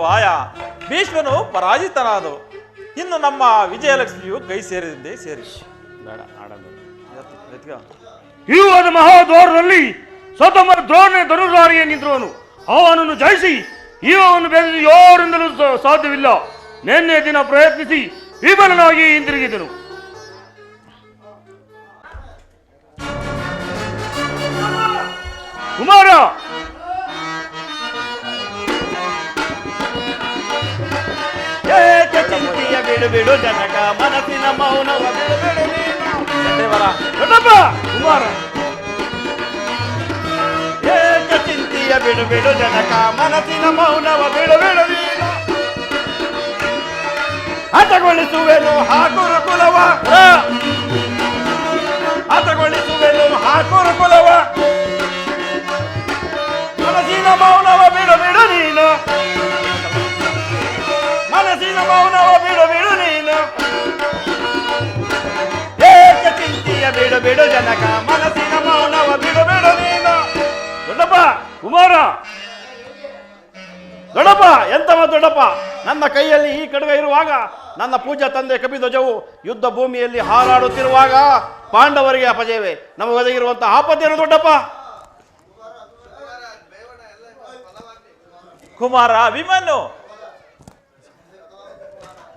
ತರುವಾಯ ಭೀಷ್ಮನು ಪರಾಜಿತನಾದನು. ಇನ್ನು ನಮ್ಮ ವಿಜಯಲಕ್ಷ್ಮಿಯು ಕೈ ಸೇರಿದಂತೆ ಸೇರಿ ಬೇಡ ಈ ಒಂದು ಮಹಾದ್ವಾರದಲ್ಲಿ ಸ್ವತಃ ದ್ರೋಣ ಧನುರ್ಧಾರಿಯೇ ನಿಂತಿರುವನು. ಅವನನ್ನು ಜಯಿಸಿ ಇವನು ಬೆಳೆದು ಯಾರಿಂದಲೂ ಸಾಧ್ಯವಿಲ್ಲ. ನಿನ್ನೆ ದಿನ ಪ್ರಯತ್ನಿಸಿ ವಿಫಲನಾಗಿ ಹಿಂದಿರುಗಿದನು. ಕುಮಾರ, ಏಕೆ ಚಿಂತೆಯ ಬಿಡು ಬಿಡು ಜನಕ, ಮನಸ್ಸಿನ ಮೌನವ ಬಿಡು ಬಿಡು ನೀನು. ದೊಡ್ಡಪ್ಪ ಕುಮಾರ, ಏಕೆ ಚಿಂತೆಯ ಬಿಡು ಬಿಡು ಜನಕ, ಮನಸ್ಸಿನ ಮೌನವ ಬಿಡು ಬಿಡು ನೀನು. ಹತಗೊಳಿಸುವೆನು ಹಾಕುರು ಕುಲವ, ಹತಗೊಳಿಸುವೆನು ಹಾಕುರು ಕುಲವ, ಮನಸ್ಸಿನ ಮೌನವ ಬಿಡು ಬಿಡು ನೀನು, ಮನಸ್ಸಿನ ಮೌನವ ಬಿಡು ಬಿಡು ನೀನು. ಏಕೆ ಚಿಂತೆಯ ಬಿಡು ಬಿಡು ಜನಕ, ಮನಸ್ಸಿನ ಮೌನವ ಬಿಡು ಬಿಡು ನೀನು. ದೊಡ್ಡಪ್ಪ ಕುಮಾರ, ದೊಡ್ಡಪ್ಪ ಎಂತವ ದೊಡ್ಡಪ್ಪ, ನನ್ನ ಕೈಯಲ್ಲಿ ಈ ಖಡ್ಗ ಇರುವಾಗ, ನನ್ನ ಪೂಜ್ಯ ತಂದೆ ಕಪಿಧ್ವಜವು ಯುದ್ಧ ಭೂಮಿಯಲ್ಲಿ ಹಾರಾಡುತ್ತಿರುವಾಗ ಪಾಂಡವರಿಗೆ ಅಪಜಯವೇ ನಮಗೆ ಒದಗಿರುವಂತಹ ಆಪತ್ತೇನು ದೊಡ್ಡಪ್ಪ? ಕುಮಾರ ಅಭಿಮನ್ಯು,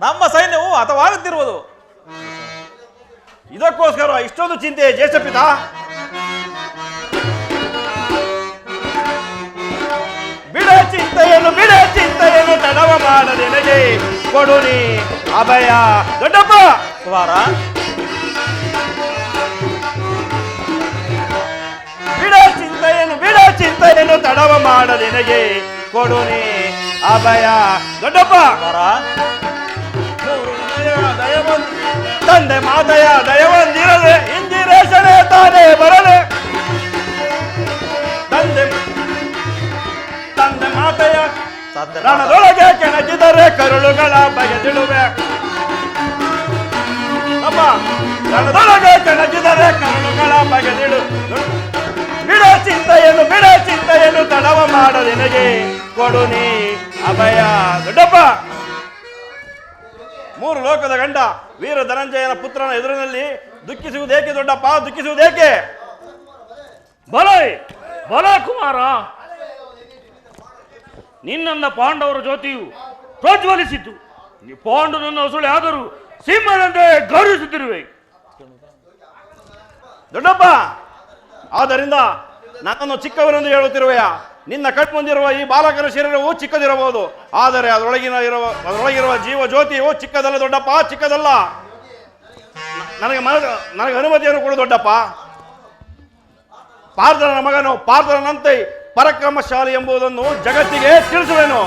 ನಮ್ಮ ಸೈನ್ಯವು ಹತವಾಗುತ್ತಿರುವುದು. ಇದಕ್ಕೋಸ್ಕರ ಇಷ್ಟೊಂದು ಚಿಂತೆ ಜ್ಯೇಷ್ಠ ಪಿತ? ಬಿಡೆ ಚಿಂತೆಯನ್ನು ತಡವ ಮಾಡದೆನಗೆ ಕೊಡು ನೀ ಅಭಯ. ದೊಡ್ಡಪ್ಪ ಕುಮಾರ, ಬಿಡೆ ಚಿಂತೆಯನ್ನು ತಡವ ಮಾಡದೆನಗೆ ಕೊಡು ನೀ ಅಭಯ. ದೊಡ್ಡಪ್ಪ ಕುಮಾರ, ತಂದೆ ಮಾತೆಯ ದಯವೊಂದಿರದೆ ಇಂದಿರೇಶನೇ ತಾನೇ ಬರದೆ. ತಂದೆ ಮಾತೆಯ ರಣದೊಳಗೆ ಕೆಣಕಿದರೆ ಕರುಳುಗಳ ಬಗೆದಿಡುವೆ. ಅಪ್ಪ, ರಣದೊಳಗೆ ಕೆಣಕಿದರೆ ಕರುಳುಗಳ ಬಗೆದಿಡು. ಬಿಡೆ ಚಿಂತೆಯನ್ನು ತಡವ ಮಾಡದೆನಗೆ ಕೊಡು ನೀ ಅಭಯ. ದೊಡ್ಡಪ್ಪ, ಮೂರು ಲೋಕದ ಗಂಡ ವೀರ ಧನಂಜಯನ ಪುತ್ರನ ಎದುರಿನಲ್ಲಿ ದುಃಖಿಸುವುದೇಕೆ ದೊಡ್ಡಪ್ಪ, ದುಃಖಿಸುವುದೇಕೆ? ಬಲ ಕುಮಾರ, ನಿನ್ನ ಪಾಂಡವರ ಜ್ಯೋತಿಯು ಪ್ರಜ್ವಲಿಸಿತು. ನೀ ಪಾಂಡುನನ್ನು ಅಸುಳೆ ಆದರೂ ಸಿಂಹದಂತೆ ಗೌರವಿಸುತ್ತಿರುವೆ. ದೊಡ್ಡಪ್ಪ, ಆದ್ದರಿಂದ ನನ್ನನ್ನು ಚಿಕ್ಕವನೆಂದು ಹೇಳುತ್ತಿರುವೆಯಾ? ನಿನ್ನ ಕಟ್ಮುಂದಿರುವ ಈ ಬಾಲಕನ ಶರೀರವು ಚಿಕ್ಕದಿರಬಹುದು, ಆದರೆ ಅದರೊಳಗಿರುವ ಜೀವ ಜ್ಯೋತಿಯು ಚಿಕ್ಕದಲ್ಲ ದೊಡ್ಡಪ್ಪ, ಚಿಕ್ಕದಲ್ಲ. ನನಗೆ ಅನುಮತಿಯನ್ನು ಕೊಡು ದೊಡ್ಡಪ್ಪ. ಪಾರ್ಥನ ಮಗನು ಪಾರ್ಥನಂತೆ ಪರಾಕ್ರಮಶಾಲಿ ಎಂಬುದನ್ನು ಜಗತ್ತಿಗೆ ತಿಳಿಸುವೆನು.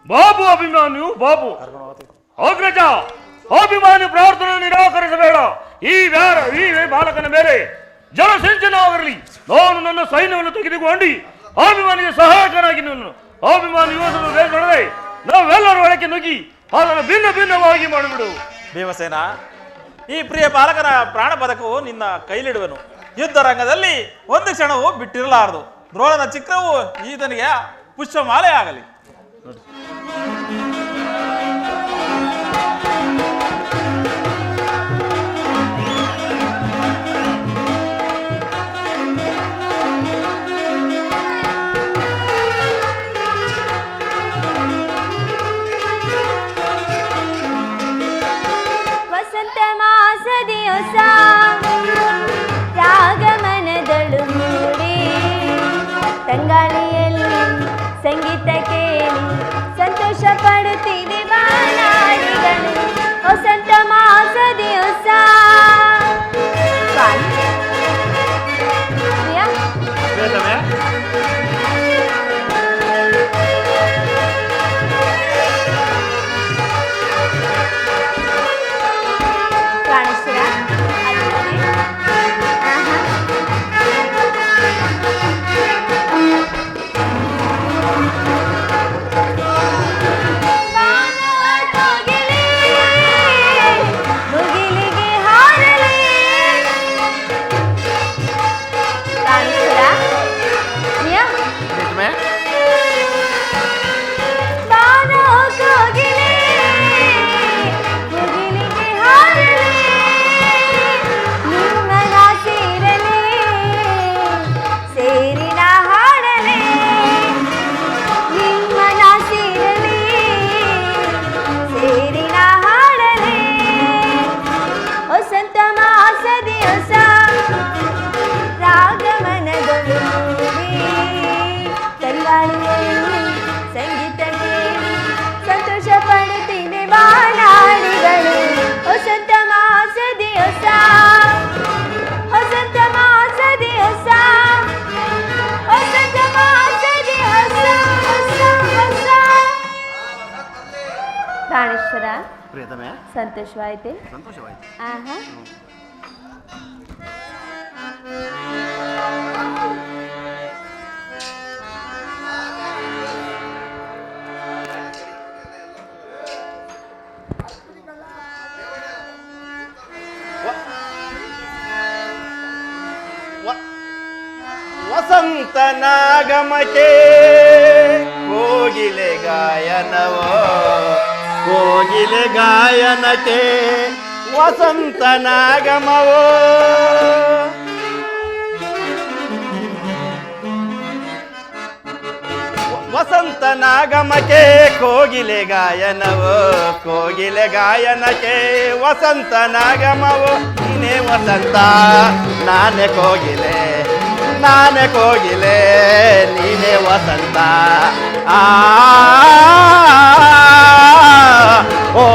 ಬಾಬು ಅಭಿಮಾನಿಯು ಬಾಬು ಅಗ್ರಜ, ಅಭಿಮಾನಿ ಪ್ರಾರ್ಥನೆ ನಿರಾಕರಿಸಬೇಡ. ಈ ಬಾಲಕನ ಮೇಲೆ ಜಲಸಿಂಚನವಾಗಿರಲಿ. ನಾನು ನನ್ನ ಸೈನ್ಯವನ್ನು ತೆಗೆದುಕೊಂಡು ಅಭಿಮಾನಿಗೆ ಸಹಾಯಕನಾಗಿ ಅಭಿಮಾನಿ ಯೋಧನು ಬೇಸರದೆ ನಾವೆಲ್ಲರೂ ಒಳಕ್ಕೆ ನುಗ್ಗಿ ಅದನ್ನು ಭಿನ್ನವಾಗಿ ಮಾಡಿಬಿಡು. ಭೀಮಸೇನ, ಈ ಪ್ರಿಯ ಬಾಲಕನ ಪ್ರಾಣ ಬದುಕು ನಿನ್ನ ಕೈಲಿಡುವೆನು. ಯುದ್ಧ ರಂಗದಲ್ಲಿ ಒಂದು ಕ್ಷಣವೂ ಬಿಟ್ಟಿರಲಾರದು. ದ್ರೋಣನ ಚಿತ್ರವು ಈತನಿಗೆ ಪುಷ್ಪಮಾಲೆ ಆಗಲಿ. ವಸಂತ ಮಾಸದಿಯೊಸ ರಾಗಮನದಳು ಮೂಡಿ ತಂಗಾಳಿಯಲ್ಲಿ ಸಂಗೀತ ಕೇಳಿ ಸಂತೋಷವಾಯ್ತೆ. ಸಂತೋಷವಾಯಿತು. ಆಹಾ. ವಸಂತನಾಗಮಕ್ಕೆ ಕೋಗಿಲೆ ಗಾಯನವೋ, ಕೋಗಿಲೆ ಗಾಯನಕ್ಕೆ ವಸಂತನಾಗಮವೋ. ವಸಂತನಾಗಮಕ್ಕೆ ಕೋಗಿಲೆ ಗಾಯನವೋ, ಕೋಗಿಲೆ ಗಾಯನಕ್ಕೆ ವಸಂತನಾಗಮವೋ. ನೀನೇ ವಸಂತ ನಾನೇ ಕೋಗಿಲೆ, ನಾನೇ ಕೋಗಿಲೆ ನೀನೇ ವಸಂತ. ಆ ಓ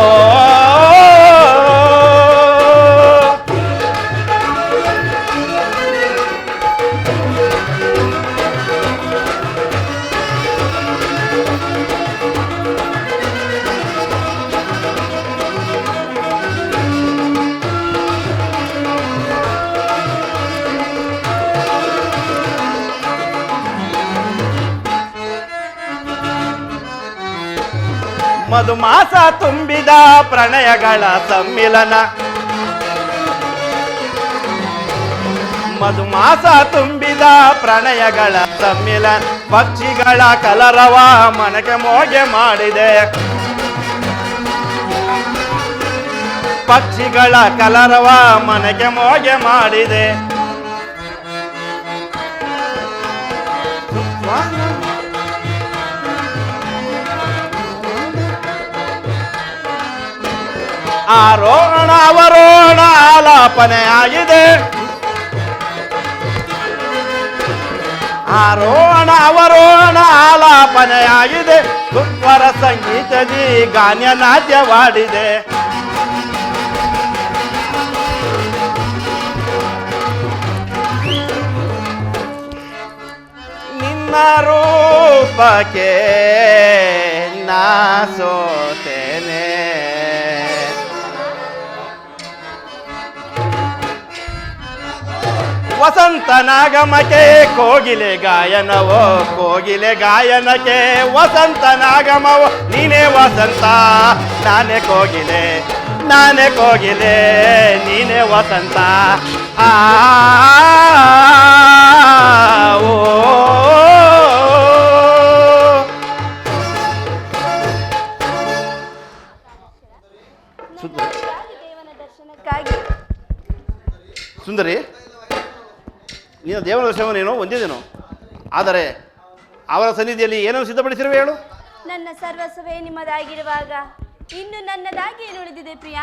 ಮಧುಮಾಸ ತುಂಬಿದ ಪ್ರಣಯಗಳ ಸಮ್ಮಿಲನ, ಮಧುಮಾಸ ತುಂಬಿದ ಪ್ರಣಯಗಳ ಸಮ್ಮಿಲನ. ಪಕ್ಷಿಗಳ ಕಲರವ ಮನಕ್ಕೆ ಮೋಗೆ ಮಾಡಿದೆ, ಪಕ್ಷಿಗಳ ಕಲರವ ಮನಕ್ಕೆ ಮೋಗೆ ಮಾಡಿದೆ. ಆರೋಹಣ ಅವರೋಹಣ ಆಲಾಪನೆ ಆಗಿದೆ, ಆರೋಹಣ ಅವರೋಹಣ ಆಲಾಪನೆ ಆಗಿದೆ. ಸುಸ್ವರ ಸಂಗೀತದಿ ಗಾನ್ಯ ನಾಟ್ಯವಾಡಿದೆ. ನಿನ್ನ ರೂಪಕ್ಕೆ ನಾ ಸೋತೇನೆ, ವಸಂತನಾಗಮಕ್ಕೆ ಕೋಗಿಲೆ ಗಾಯನವೋ, ಕೋಗಿಲೆ ಗಾಯನಕ್ಕೆ ವಸಂತನಾಗಮವೋ. ನೀನೇ ವಸಂತ ನಾನೇ ಕೋಗಿಲೆ, ನಾನೇ ಕೋಗಿಲೆ ನೀನೇ ವಸಂತ. ಆ ಓ ದೇವನ ದರ್ಶನಕ್ಕಾಗಿ ಸುಂದರಿ, ನೀನು ದೇವರ ದರ್ಶನವನ್ನೇನೋ ಹೊಂದಿದ್ದೇನೋ, ಆದರೆ ಅವರ ಸನ್ನಿಧಿಯಲ್ಲಿ ಏನನ್ನು ಸಿದ್ಧಪಡಿಸಿರುವೆ ಹೇಳು. ನನ್ನ ಸರ್ವಸ್ವವೇ ನಿಮ್ಮದಾಗಿರುವಾಗ ಇನ್ನು ನನ್ನದಾಗಿ ಏನು ಉಳಿದಿದೆ ಪ್ರಿಯ?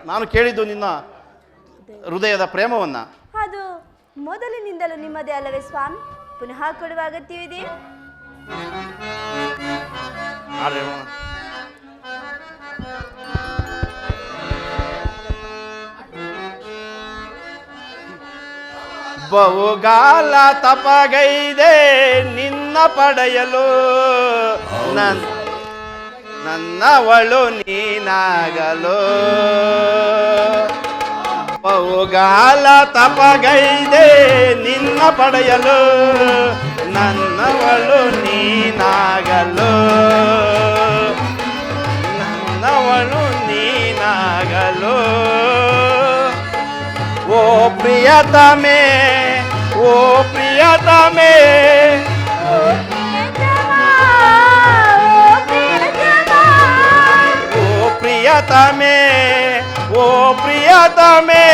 ನಾನು ಕೇಳಿದ್ದು ನಿನ್ನ ಹೃದಯದ ಪ್ರೇಮವನ್ನ. ಅದು ಮೊದಲಿನಿಂದಲೂ ನಿಮ್ಮದೇ ಅಲ್ಲವೇ ಸ್ವಾಮಿ? ಪುನಃ ಕೊಡುವ ಅಗತ್ಯವಿದೆ? ಬಹುಗಾಲ ತಪಗೈದೆ ನಿನ್ನ ಪಡೆಯಲು, ನನ್ನವಳು ನೀನಾಗಲು. ಬಹುಗಾಲ ತಪಗೈದೆ ನಿನ್ನ ಪಡೆಯಲು, ನನ್ನವಳು ನೀನಾಗಲು, ನನ್ನವಳು ನೀನಾಗಲು. ಓ ಪ್ರಿಯತಮೆ, ಓ ಪ್ರಿಯತಮೆ, ಓ ಪ್ರಿಯತಮೆ, ಓ ಪ್ರಿಯತಮೆ,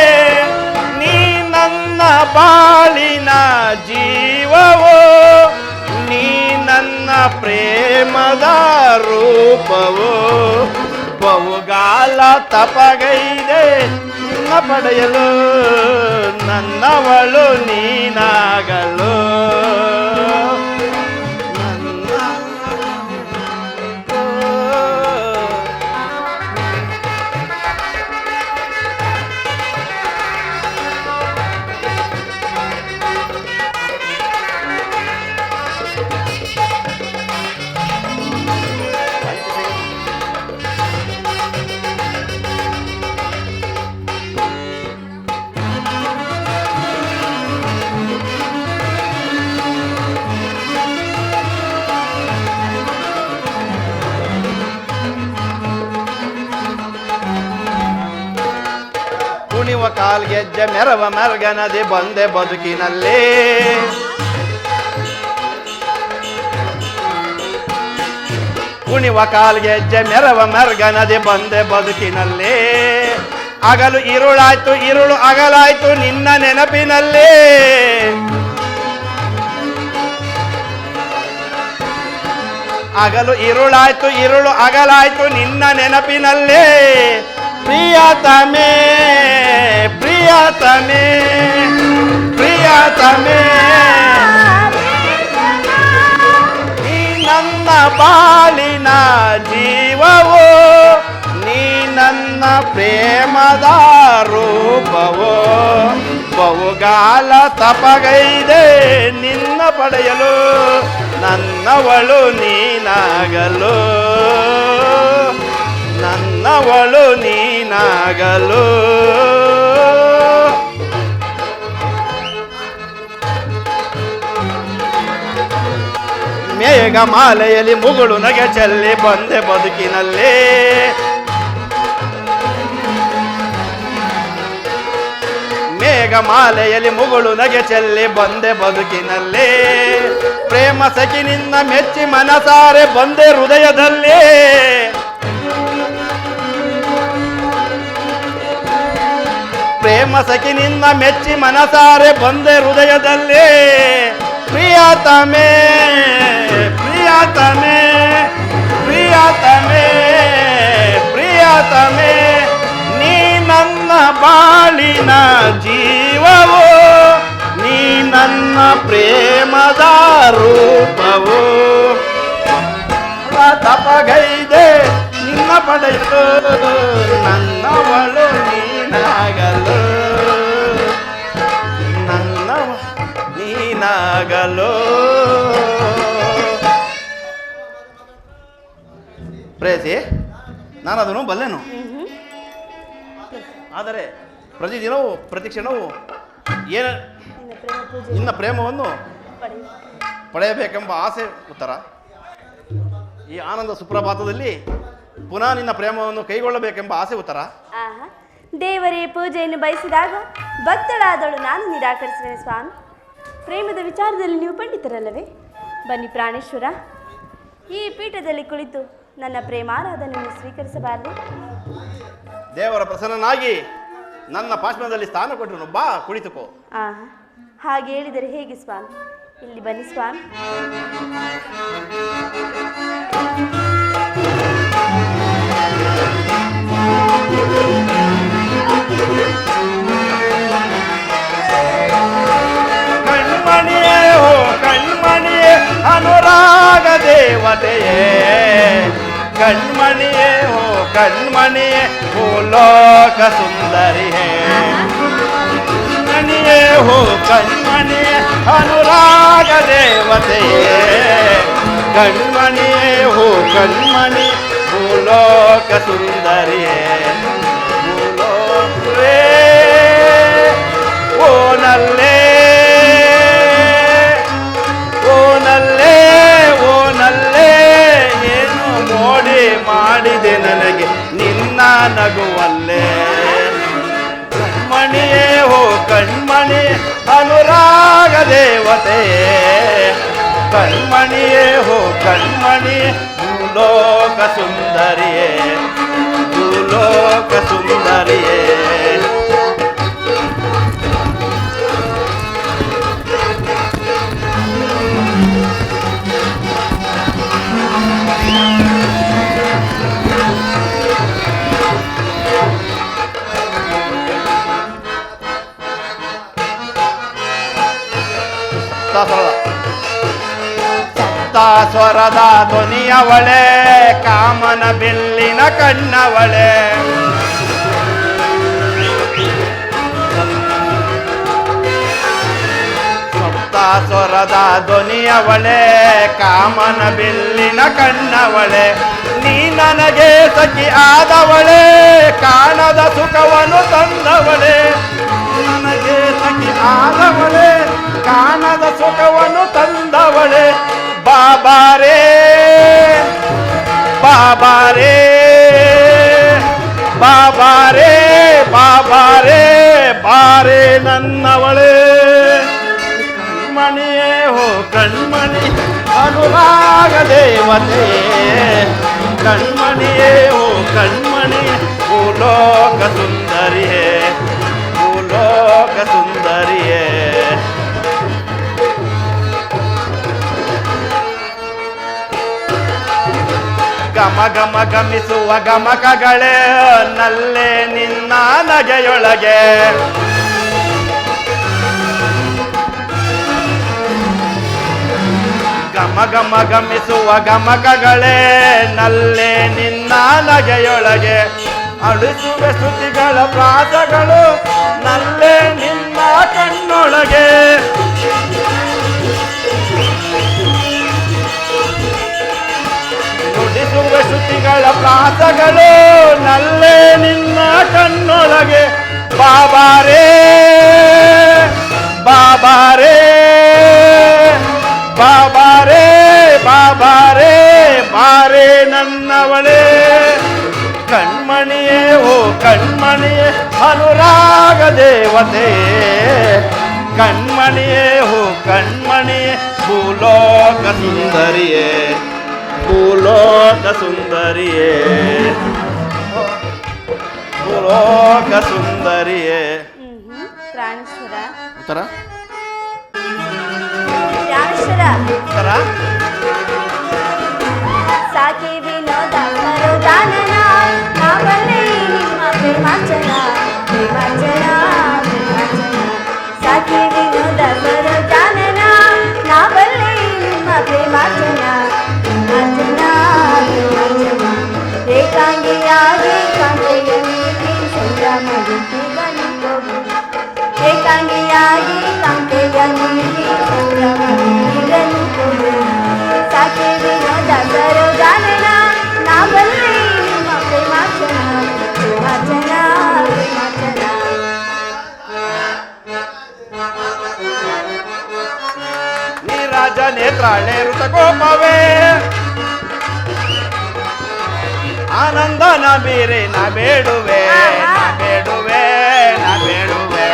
ನೀ ನನ್ನ ಬಾಳಿನ ಜೀವವೋ, ನೀ ನನ್ನ ಪ್ರೇಮದ ರೂಪವೋ. ಬಹುಗಾಲ ತಪಗೈದೆ ನಿನ್ನ ಪಡೆಯಲು, ನನ್ನವಳು ನೀನಾಗಲು. ಕುಣಿವ ಕಾಲ್ಗೆಜ್ಜೆ ಮೆರವ ಮೆರಗನದೆ ಬಂದೆ ಬದುಕಿನಲ್ಲಿ. ಕುಣಿವ ಕಾಲ್ಗೆಜ್ಜೆ ಮೆರವ ಮೆರಗನದೆ ಬಂದೆ ಬದುಕಿನಲ್ಲಿ. ಹಗಲು ഇരുಳಾಯ್ತು ഇരുಳು ಅಗಲಾಯ್ತು ನಿನ್ನ ನೆನಪಿನಲ್ಲಿ. ಹಗಲು ഇരുಳಾಯ್ತು ഇരുಳು ಅಗಲಾಯ್ತು ನಿನ್ನ ನೆನಪಿನಲ್ಲಿ. ಪ್ರಿಯತಮೇ ಪ್ರಿಯತಮೇ ಪ್ರಿಯತಮೇ ನೀ ನನ್ನ ಬಾಳಿನ ಜೀವವೋ, ನೀ ನನ್ನ ಪ್ರೇಮದ ರೂಪವೋ. ಬಹುಗಾಲ ತಪಗೈದೆ ನಿನ್ನ ಪಡೆಯಲು, ನನ್ನವಳು ನೀನಾಗಲು, ನನ್ನವಳು ನೀನಾಗಲು. ಮೇಘ ಮಾಲೆಯಲ್ಲಿ ಮುಗುಳು ನಗೆ ಚೆಲ್ಲಿ ಬಂದೆ ಬದುಕಿನಲ್ಲಿ. ಮೇಘ ಮಾಲೆಯಲ್ಲಿ ಮುಗುಳು ನಗೆ ಚೆಲ್ಲಿ ಬಂದೆ ಬದುಕಿನಲ್ಲಿ. ಪ್ರೇಮ ಸಖಿ ನಿನ್ನ ಮೆಚ್ಚಿ ಮನಸಾರೆ ಬಂದೆ ಹೃದಯದಲ್ಲಿ. ಪ್ರೇಮ ಸಖಿ ನಿನ್ನ ಮೆಚ್ಚಿ ಮನಸಾರೆ ಬಂದೆ ಹೃದಯದಲ್ಲಿ. ಪ್ರಿಯತಮೇ ಪ್ರಿಯತಮೇ ಪ್ರಿಯತಮೇ ಪ್ರಿಯತಮೇ ನೀ ನನ್ನ ಬಾಳಿನ ಜೀವವೋ, ನೀ ನನ್ನ ಪ್ರೇಮದ ರೂಪವೋ. ತಪಗೈದೆ ನಿನ್ನ ಪಡೆಯಲು, ನನ್ನವಳು ನೀನಾಗಲು, ನನ್ನ ನೀನಾಗಲು. ಪ್ರೇಯಸಿ, ನಾನು ಅದನ್ನು ಬಲ್ಲೆನು. ಆದರೆ ಪ್ರತಿದಿನವೂ ಪ್ರತಿಕ್ಷಣವೂ ಏನ ನಿನ್ನ ಪ್ರೇಮವನ್ನು ಪಡೆಯಬೇಕೆಂಬ ಆಸೆ ಉತ್ತರ. ಈ ಆನಂದ ಸುಪ್ರಭಾತದಲ್ಲಿ ಪುನಃ ನಿನ್ನ ಪ್ರೇಮವನ್ನು ಕೈಗೊಳ್ಳಬೇಕೆಂಬ ಆಸೆ ಉತ್ತರ. ದೇವರೇ ಪೂಜೆಯನ್ನು ಬಯಸಿದಾಗ ಭಕ್ತಳಾದಳು ನಾನು ನಿರಾಕರಿಸುತ್ತೇನೆ ಸ್ವಾಮಿ. ಪ್ರೇಮದ ವಿಚಾರದಲ್ಲಿ ನೀವು ಪಂಡಿತರಲ್ಲವೇ? ಬನ್ನಿ ಪ್ರಾಣೇಶ್ವರ, ಈ ಪೀಠದಲ್ಲಿ ಕುಳಿತು ನನ್ನ ಪ್ರೇಮಾರಾಧನೆಯನ್ನು ಸ್ವೀಕರಿಸಬಾರದು? ದೇವರ ಪ್ರಸನ್ನನಾಗಿ ನನ್ನ ಪಾಶ್ವದಲ್ಲಿ ಸ್ಥಾನ ಕೊಟ್ಟರು, ಬಾ ಕುಳಿತುಕೋ. ಹಾಗೆ ಹೇಳಿದರೆ ಹೇಗೆ ಸ್ವಾಮಿ? ಇಲ್ಲಿ ಬನ್ನಿ ಸ್ವಾಮಿ. ಕಣ್ಮಣಿಯೇ ಹೋ ಕಣ್ಮಣಿಯೇ ಅನುರಾಗ ದೇವತೆಯೇ, ಕಣ್ಮಣಿಯೇ ಹೋ ಕಣ್ಮಣಿಯೇ ಭೂಲೋಕ ಸುಂದರಿಯೇ. ಕಣ್ಮಣಿಯೇ ಹೋ ಕಣ್ಮಣಿಯೇ ಅನುರಾಗ ದೇವತೆಯೇ, ಕಣ್ಮಣಿಯೇ ಹೋ ಕಣ್ಮಣಿ ಭೂಲೋಕ ಸುಂದರಿಯೇ. ಭೂಲೋಕವೇ ಓ ನಲ್ಲೇ ಓ ನಲ್ಲೇ ಓ ನಲ್ಲೇ, ಏನು ಮೋಡಿ ಮಾಡಿದೆ ನನಗೆ ನಿನ್ನ ನಗುವಲ್ಲೇ. ಕಣ್ಮಣಿಯೇ ಹೋ ಕಣ್ಮಣಿ ಅನುರಾಗ ದೇವತೆಯೇ, ಕಣ್ಮಣಿಯೇ ಹೋ ಕಣ್ಮಣಿ ಭೂಲೋಕ ಸುಂದರಿಯೇ, ಭೂಲೋಕ ಸುಂದರಿಯೇ. ಸ್ವರದ ಧ್ವನಿಯವಳೆ, ಕಾಮನ ಬಿಲ್ಲಿನ ಕಣ್ಣವಳೆ. ಸ್ವರದ ಧ್ವನಿಯವಳೆ, ಕಾಮನ ಬಿಲ್ಲಿನ ಕಣ್ಣವಳೆ. ನೀ ನನಗೆ ಸಖಿ ಆದವಳೆ, ಕಾಣದ ಸುಖವನ್ನು ತಂದವಳೆ. ನನಗೆ ಸಖಿ ಆದವಳೆ, ಕಾಣದ ಸುಖವನ್ನು ತಂದವಳೆ. ಬಾಬಾರೇ ಬಾಬಾರೇ ಬಾಬಾರೇ ಬಾಬಾರೇ ಬಾರೆ ನನ್ನವಳೇ ಕಣ್ಮಣಿಯೇ ಹೋ ಕಣ್ಮಣಿ ಅನುರಾಗ ದೇವತೆ ಕಣ್ಮಣಿಯೇ ಹೋ ಕಣ್ಮಣಿ ಭೂಲೋಕ ಸುಂದರಿಯೇ ಭೂಲೋಕ ಸುಂದರಿಯೇ ಗಮ ಗಮ ಗಮಿಸುವ ಗಮಕಗಳೇ ನಲ್ಲೇ ನಿನ್ನ ನಗೆಯೊಳಗೆ ಗಮ ಗಮ ಗಮಿಸುವ ಗಮಕಗಳೇ ನಲ್ಲೇ ನಿನ್ನ ನಗೆಯೊಳಗೆ ಅಳಿಸುವೆ ಸ್ತುತಿಗಳ ಪ್ರಾಸಗಳು ನಲ್ಲೇ ನಿನ್ನ ಕಣ್ಣೊಳಗೆ ನುಡಿಸುವ ಶ್ರುತಿಗಳ ಪ್ರಾಸಗಳು ನಲ್ಲೇ ನಿನ್ನ ಕಣ್ಣೊಳಗೆ ಬಾಬಾರೇ ಬಾಬಾರೇ ಬಾಬಾರೇ ಬಾಬಾರೇ ಬಾರೇ ನನ್ನವಳೇ ಕಣ್ಮಣಿಯೇ ಓ ಕಣ್ಮಣಿಯೇ ಅನುರಾಗ ದೇವತೆ ಕಣ್ಮಣಿಯೇ ಓ ಕಣ್ಮಣಿಯೇ ಭೂಲೋಕ ಸುಂದರಿಯೇ ಭೂಲೋಕ ಸುಂದರಿಯೇ ಭೂಲೋಕ ಸುಂದರಿಯೇ ಪ್ರಾಣೇಶ್ವರ ಉತ್ತರ ಪ್ರಾಣೇಶ್ವರ ಉತ್ತರ ಸಾಕಿ ವಿನೋದ ಕರೋ ದಾನನ ನಾವಲ್ಲಿ ನಿಮ್ಮ ಪ್ರೇಮಾರ್ಚನ ಪ್ರೇಮಾರ್ಚನ ಪ್ರೇಮಾರ್ಚನ ಸಾಕಿ ವಿನೋದ ಕರೋ ದಾನನ ನಾವಲ್ಲಿ ನಿಮ್ಮ ಪ್ರೇಮಾರ್ಚನ ಪ್ರೇಮಾರ್ಚನ ಪ್ರೇಮಾರ್ಚನ ಏಕಾಂಗಿಯಾಗಿ ಕಾಂತೆಯಲ್ಲಿ ಸಂಗ್ರಾಮದಲ್ಲಿ ಬಲಿಕೋಗು ಏಕಾಂಗಿಯಾಗಿ ಕಾಂತೆಯಲ್ಲಿ ಸಂಗ್ರಾಮದಲ್ಲಿ ಬಲಿಕೋಗು ಸಾಕಿ ವಿನೋದ ಕರೋ ದಾನನ ನಾವಲ್ಲಿ ನಿಮ್ಮ ಪ್ರೇಮಾರ್ಚನ ಪ್ರೇಮಾರ್ಚನ ಪ್ರೇಮಾರ್ಚನ ನೀರಾಜ ನೇತ್ರಾಳೆ ಋತಕೋಪವೇ ಆನಂದ ನ ಬೇರೆ ನ ಬೇಡುವೆ ನ ಬೇಡುವೆ ನ ಬೇಡುವೆ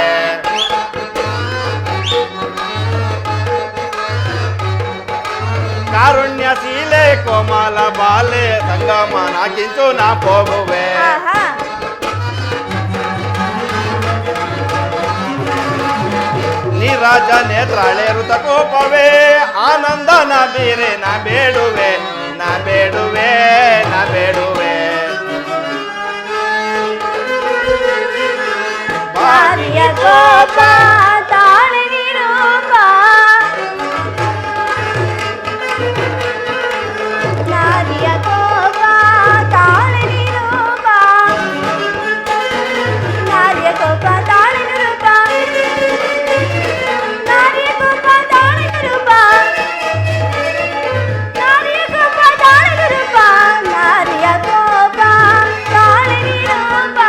ಕಾರುಣ್ಯ ಶೀಲೆ ಕೋಮಲ ಬಾಲೆ ಸಂಗಮನ ಕಿಂಚು ನಾ ಹೋಗುವೆ ಆಹಾ ನೀರಾಜ ನೇತ್ರಾಳೆ ಋತಕೋಪವೇ ಆನಂದ ನ ಬೇರೆ ನ ಬೇಡುವೆ ನ ಬೇಡುವೆ ನ ಬೇಡುವೆ ಭಾರಿಯ ಕೋಪ ತಾಳೆ ನಿರೂಪ ನಾರಿಯ ಕೋಪ ತಾಳೆ ನಿರೂಪ ನಾರಿಯ ಕೋಪ ತಾಳೆ ನಿರೂಪ ನಾರಿಯ ಕೋಪ ತಾಳೆ ನಿರೂಪ ನಾರಿಯ ಕೋಪ ತಾಳೆ ನಿರೂಪ ನಾರಿಯ ಕೋಪ ತಾಳೆ ನಿರೂಪ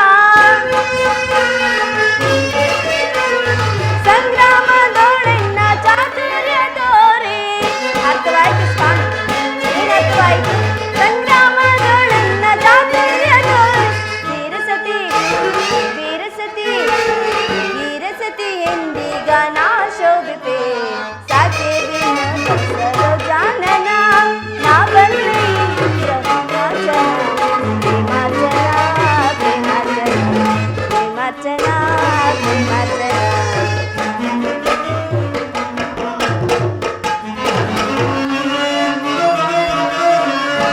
ಸಂಗ್ರಾಮದೊಳೆನ್ನ ಚಾತುರ್ಯ ತೋರಿ ಅರ್ಥವಾಯ್ತು ಸ್ವಾಮಿ ಏನರ್ಥವಾಯ್ತು ಸಂಗ್ರಾಮದೊಳೆನ್ನ ಚಾತುರ್ಯ ತೋರಿ ವೀರಸತಿ ವೀರಸತಿ ವೀರಸತಿ ಎಂದೀಗ ನಾ ಶೋಭಿಪೆ ಸಾಕೆ ವಿನೋ ಜಾನನ ನಾ ಬಲ್ಲೆ ಪ್ರೇಮಾರ್ಚನ ಪ್ರೇಮಾರ್ಚನ ಪ್ರೇಮಾರ್ಚನ ಪ್ರೇಮಾರ್ಚನ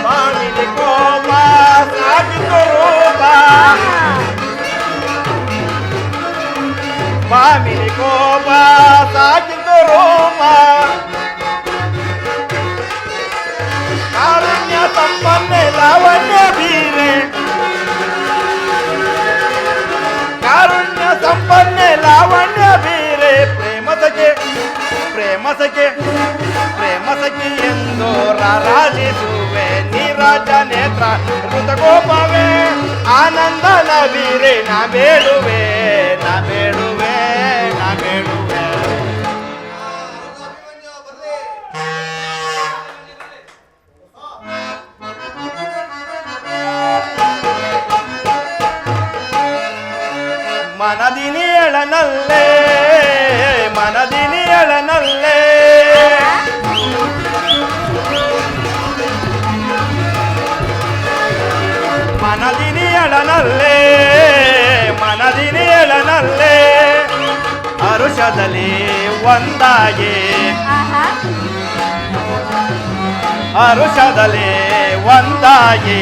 ಮಾವಿನ ಕೋಪ ಸಾಗಿತು ರೂಪ ಮಾವಿನ ಕೋಪ ಸಾಗಿತು ರೂಪ ಕಾರುಣ್ಯ ಸಂಪನ್ನ ಲಾವಣ್ಯ ಬೀರೆ ಕಾರುಣ್ಯ ಸಂಪನ್ನ ಲಾವಣ್ಯ ಬೀರೆ ಪ್ರೇಮ ಸಖೆ ಪ್ರೇಮ ಸಖೆ ಪ್ರೇಮ ಸಖಿ ಎಂದು ರಾರಾಜಿಸುವೆ ನೀರಾಜ ನೇತ್ರ ಋತಕೋಪವೇ ಆನಂದ ನ ಬೀರೆ ನ ಬೇಡುವೆ ನ ಬೇಡುವೆ ನ ಬೇಡುವೆ ಮನದಿನಿ ಮನದಿನಿಯಳನಲ್ಲೇ ಮನದಿನಿಯಳನಲ್ಲೇ ಮನದಿನಿಯಳನಲ್ಲೇ ಮನದಿನಿಯಳನಲ್ಲೇ ಹರುಷದಲ್ಲಿ ಒಂದಾಗಿ ಆಹಾ ಹರುಷದಲ್ಲಿ ಒಂದಾಗಿ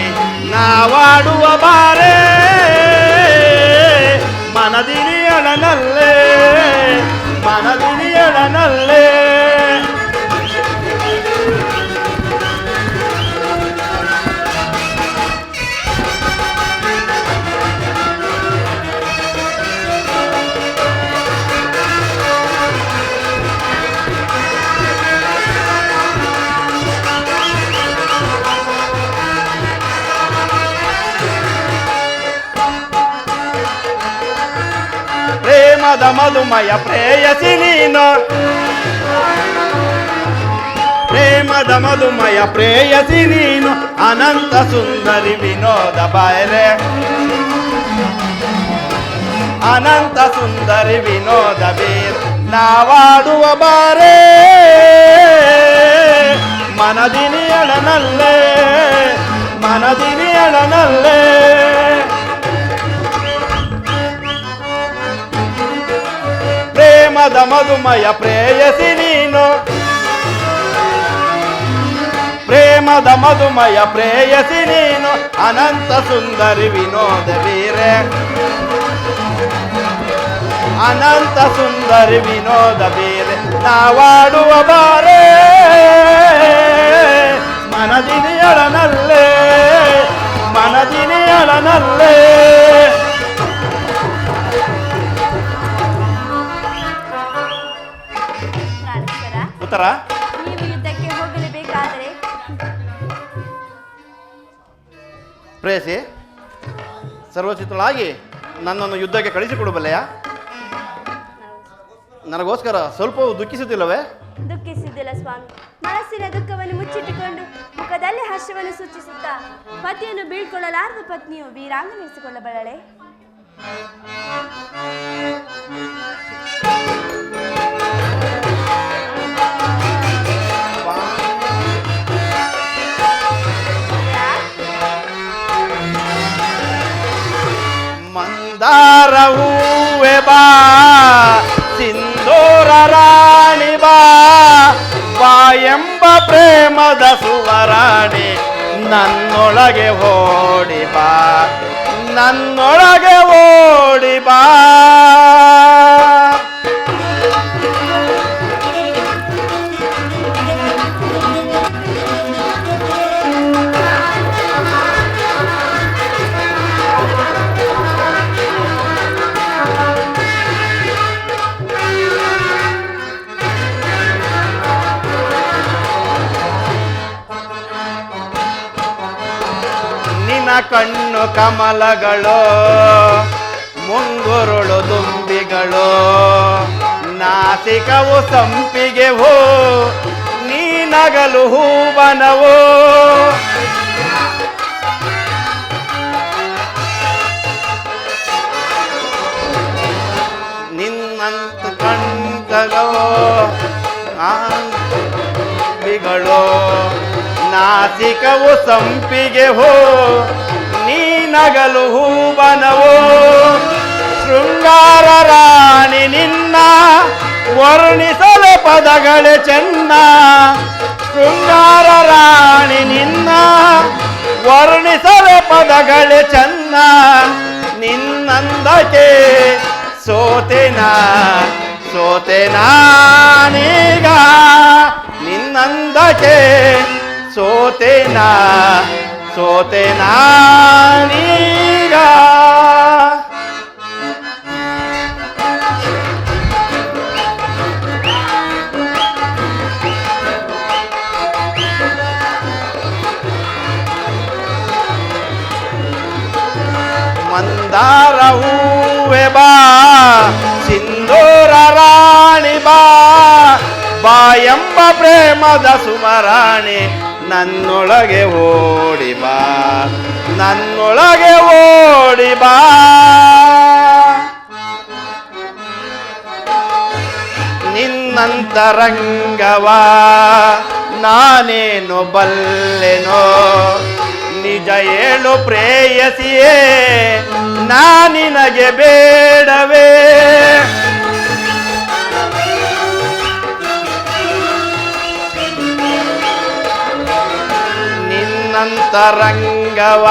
ನಾವಾಡುವ ಬಾರೆ ಮನದಿನಿಯಳನಲ್ಲೇ ಮನದಿನಿಯಳನಲ್ಲೇ ಪ್ರೇಮದ ಮಧುಮಯ ಪ್ರೇಯಸಿ ನೀನು ಪ್ರೇಮದ ಮಧುಮಯ ಪ್ರೇಯಸಿ ನೀನು ಅನಂತ ಸುಂದರಿ ವಿನೋದ ಬಾರೆ ಅನಂತ ಸುಂದರಿ ವಿನೋದ ಬೀರ್ ನಾವಾಡುವ ಬಾರೆ ಮನದಿನಿಯಳನಲ್ಲೇ ಮನದಿನಿಯಳನಲ್ಲೇ ಪ್ರೇಮದ ಮಧುಮಯ ಪ್ರೇಯಸಿ ನೀನು ಪ್ರೇಮದ ಮಧುಮಯ ಪ್ರೇಯಸಿ ನೀನು ಅನಂತ ಸುಂದರಿ ವಿನೋದ ವೀರೆ ಅನಂತ ಸುಂದರಿ ವಿನೋದ ವೀರೆ ನಾವಾಡುವ ಬಾರೆ ಮನದಿನಿಯಳನಲ್ಲೇ ಮನದಿನಿಯಳನಲ್ಲೇ ಪ್ರಾಣೇಶ್ವರ, ಉತ್ತರ ನೀವು ಯುದ್ಧಕ್ಕೆ ಹೋಗಲೇಬೇಕಾದರೆ ಪ್ರೇಯಸಿ ಸರ್ವಚಿತ್ರಳಾಗಿ ನನ್ನನ್ನು ಯುದ್ಧಕ್ಕೆ ಕಳಿಸಿಕೊಡಬಲ್ಲೆಯ ನನಗೋಸ್ಕರ ಸ್ವಲ್ಪವೂ ದುಃಖಿಸುತ್ತಿಲ್ಲವೇ ದುಃಖಿಸಿದ್ದಿಲ್ಲ ಸ್ವಾಮಿ. ಮನಸ್ಸಿನ ದುಃಖವನ್ನು ಮುಚ್ಚಿಟ್ಟುಕೊಂಡು ಮುಖದಲ್ಲಿ ಹರ್ಷವನ್ನು ಸೂಚಿಸುತ್ತಾ ಪತಿಯನ್ನು ಬೀಳ್ಕೊಳ್ಳಲಾರದ ಪತ್ನಿಯು ವೀರಾಂಗನೆನಿಸಿಕೊಳ್ಳಬಲ್ಲಳೆ. ಮಂದಾರ ಹೂವೆ ಬಾ ಸಿಂಧೂರ ರಾಣಿ ಬಾ ಬಾ ಎಂಬ ಪ್ರೇಮದ ಸುವರಾಣಿ ನನ್ನೊಳಗೆ ಓಡಿ ಬಾ ನನ್ನೊಳಗೆ ಓಡಿ ಬಾ ಕಣ್ಣು ಕಮಲಗಳು ಮುಂಗುರುಳು ದುಂಬಿಗಳು ನಾಸಿಕವು ಸಂಪಿಗೆ ಹೂ ನೀ ನಗಲು ಹೂವನವು ನಿನ್ನಂತ ಕಂಠಗಳು ದುಂಬಿಗಳು ನಾಸಿಕವು ಸಂಪಿಗೆ ಹೋ ನೀ ನಗಲು ಹೂವನವು ಶೃಂಗಾರ ರಾಣಿ ನಿನ್ನ ವರ್ಣಿಸಲು ಪದಗಳೇ ಚೆನ್ನ ಶೃಂಗಾರ ರಾಣಿ ನಿನ್ನ ವರ್ಣಿಸಲು ಪದಗಳೇ ಚೆನ್ನ ನಿನ್ನಂದಕ್ಕೆ ಸೋತೆನಾ ಸೋತೆನಾನೀಗ ನಿನ್ನಂದಕ್ಕೆ ಸೋತೆನಾ ಸೋತೆನಾನೀಗ ಮಂದಾರ ಹೂವೆ ಬಾ ಸಿಂಧೂರ ರಾಣಿ ಬಾ ಬಾ ಎಂಬ ಪ್ರೇಮದ ಸುಮರಾಣಿ ನನ್ನೊಳಗೆ ಓಡಿ ಬಾ ನನ್ನೊಳಗೆ ಓಡಿ ಬಾ ನಿನ್ನಂತರಂಗವ ನಾನೇನು ಬಲ್ಲೆನೋ ನಿಜ ಹೇಳು ಪ್ರೇಯಸಿಯೇ ನಾನಿನಗೆ ಬೇಡವೇ ನಿನ್ನಂತರಂಗವ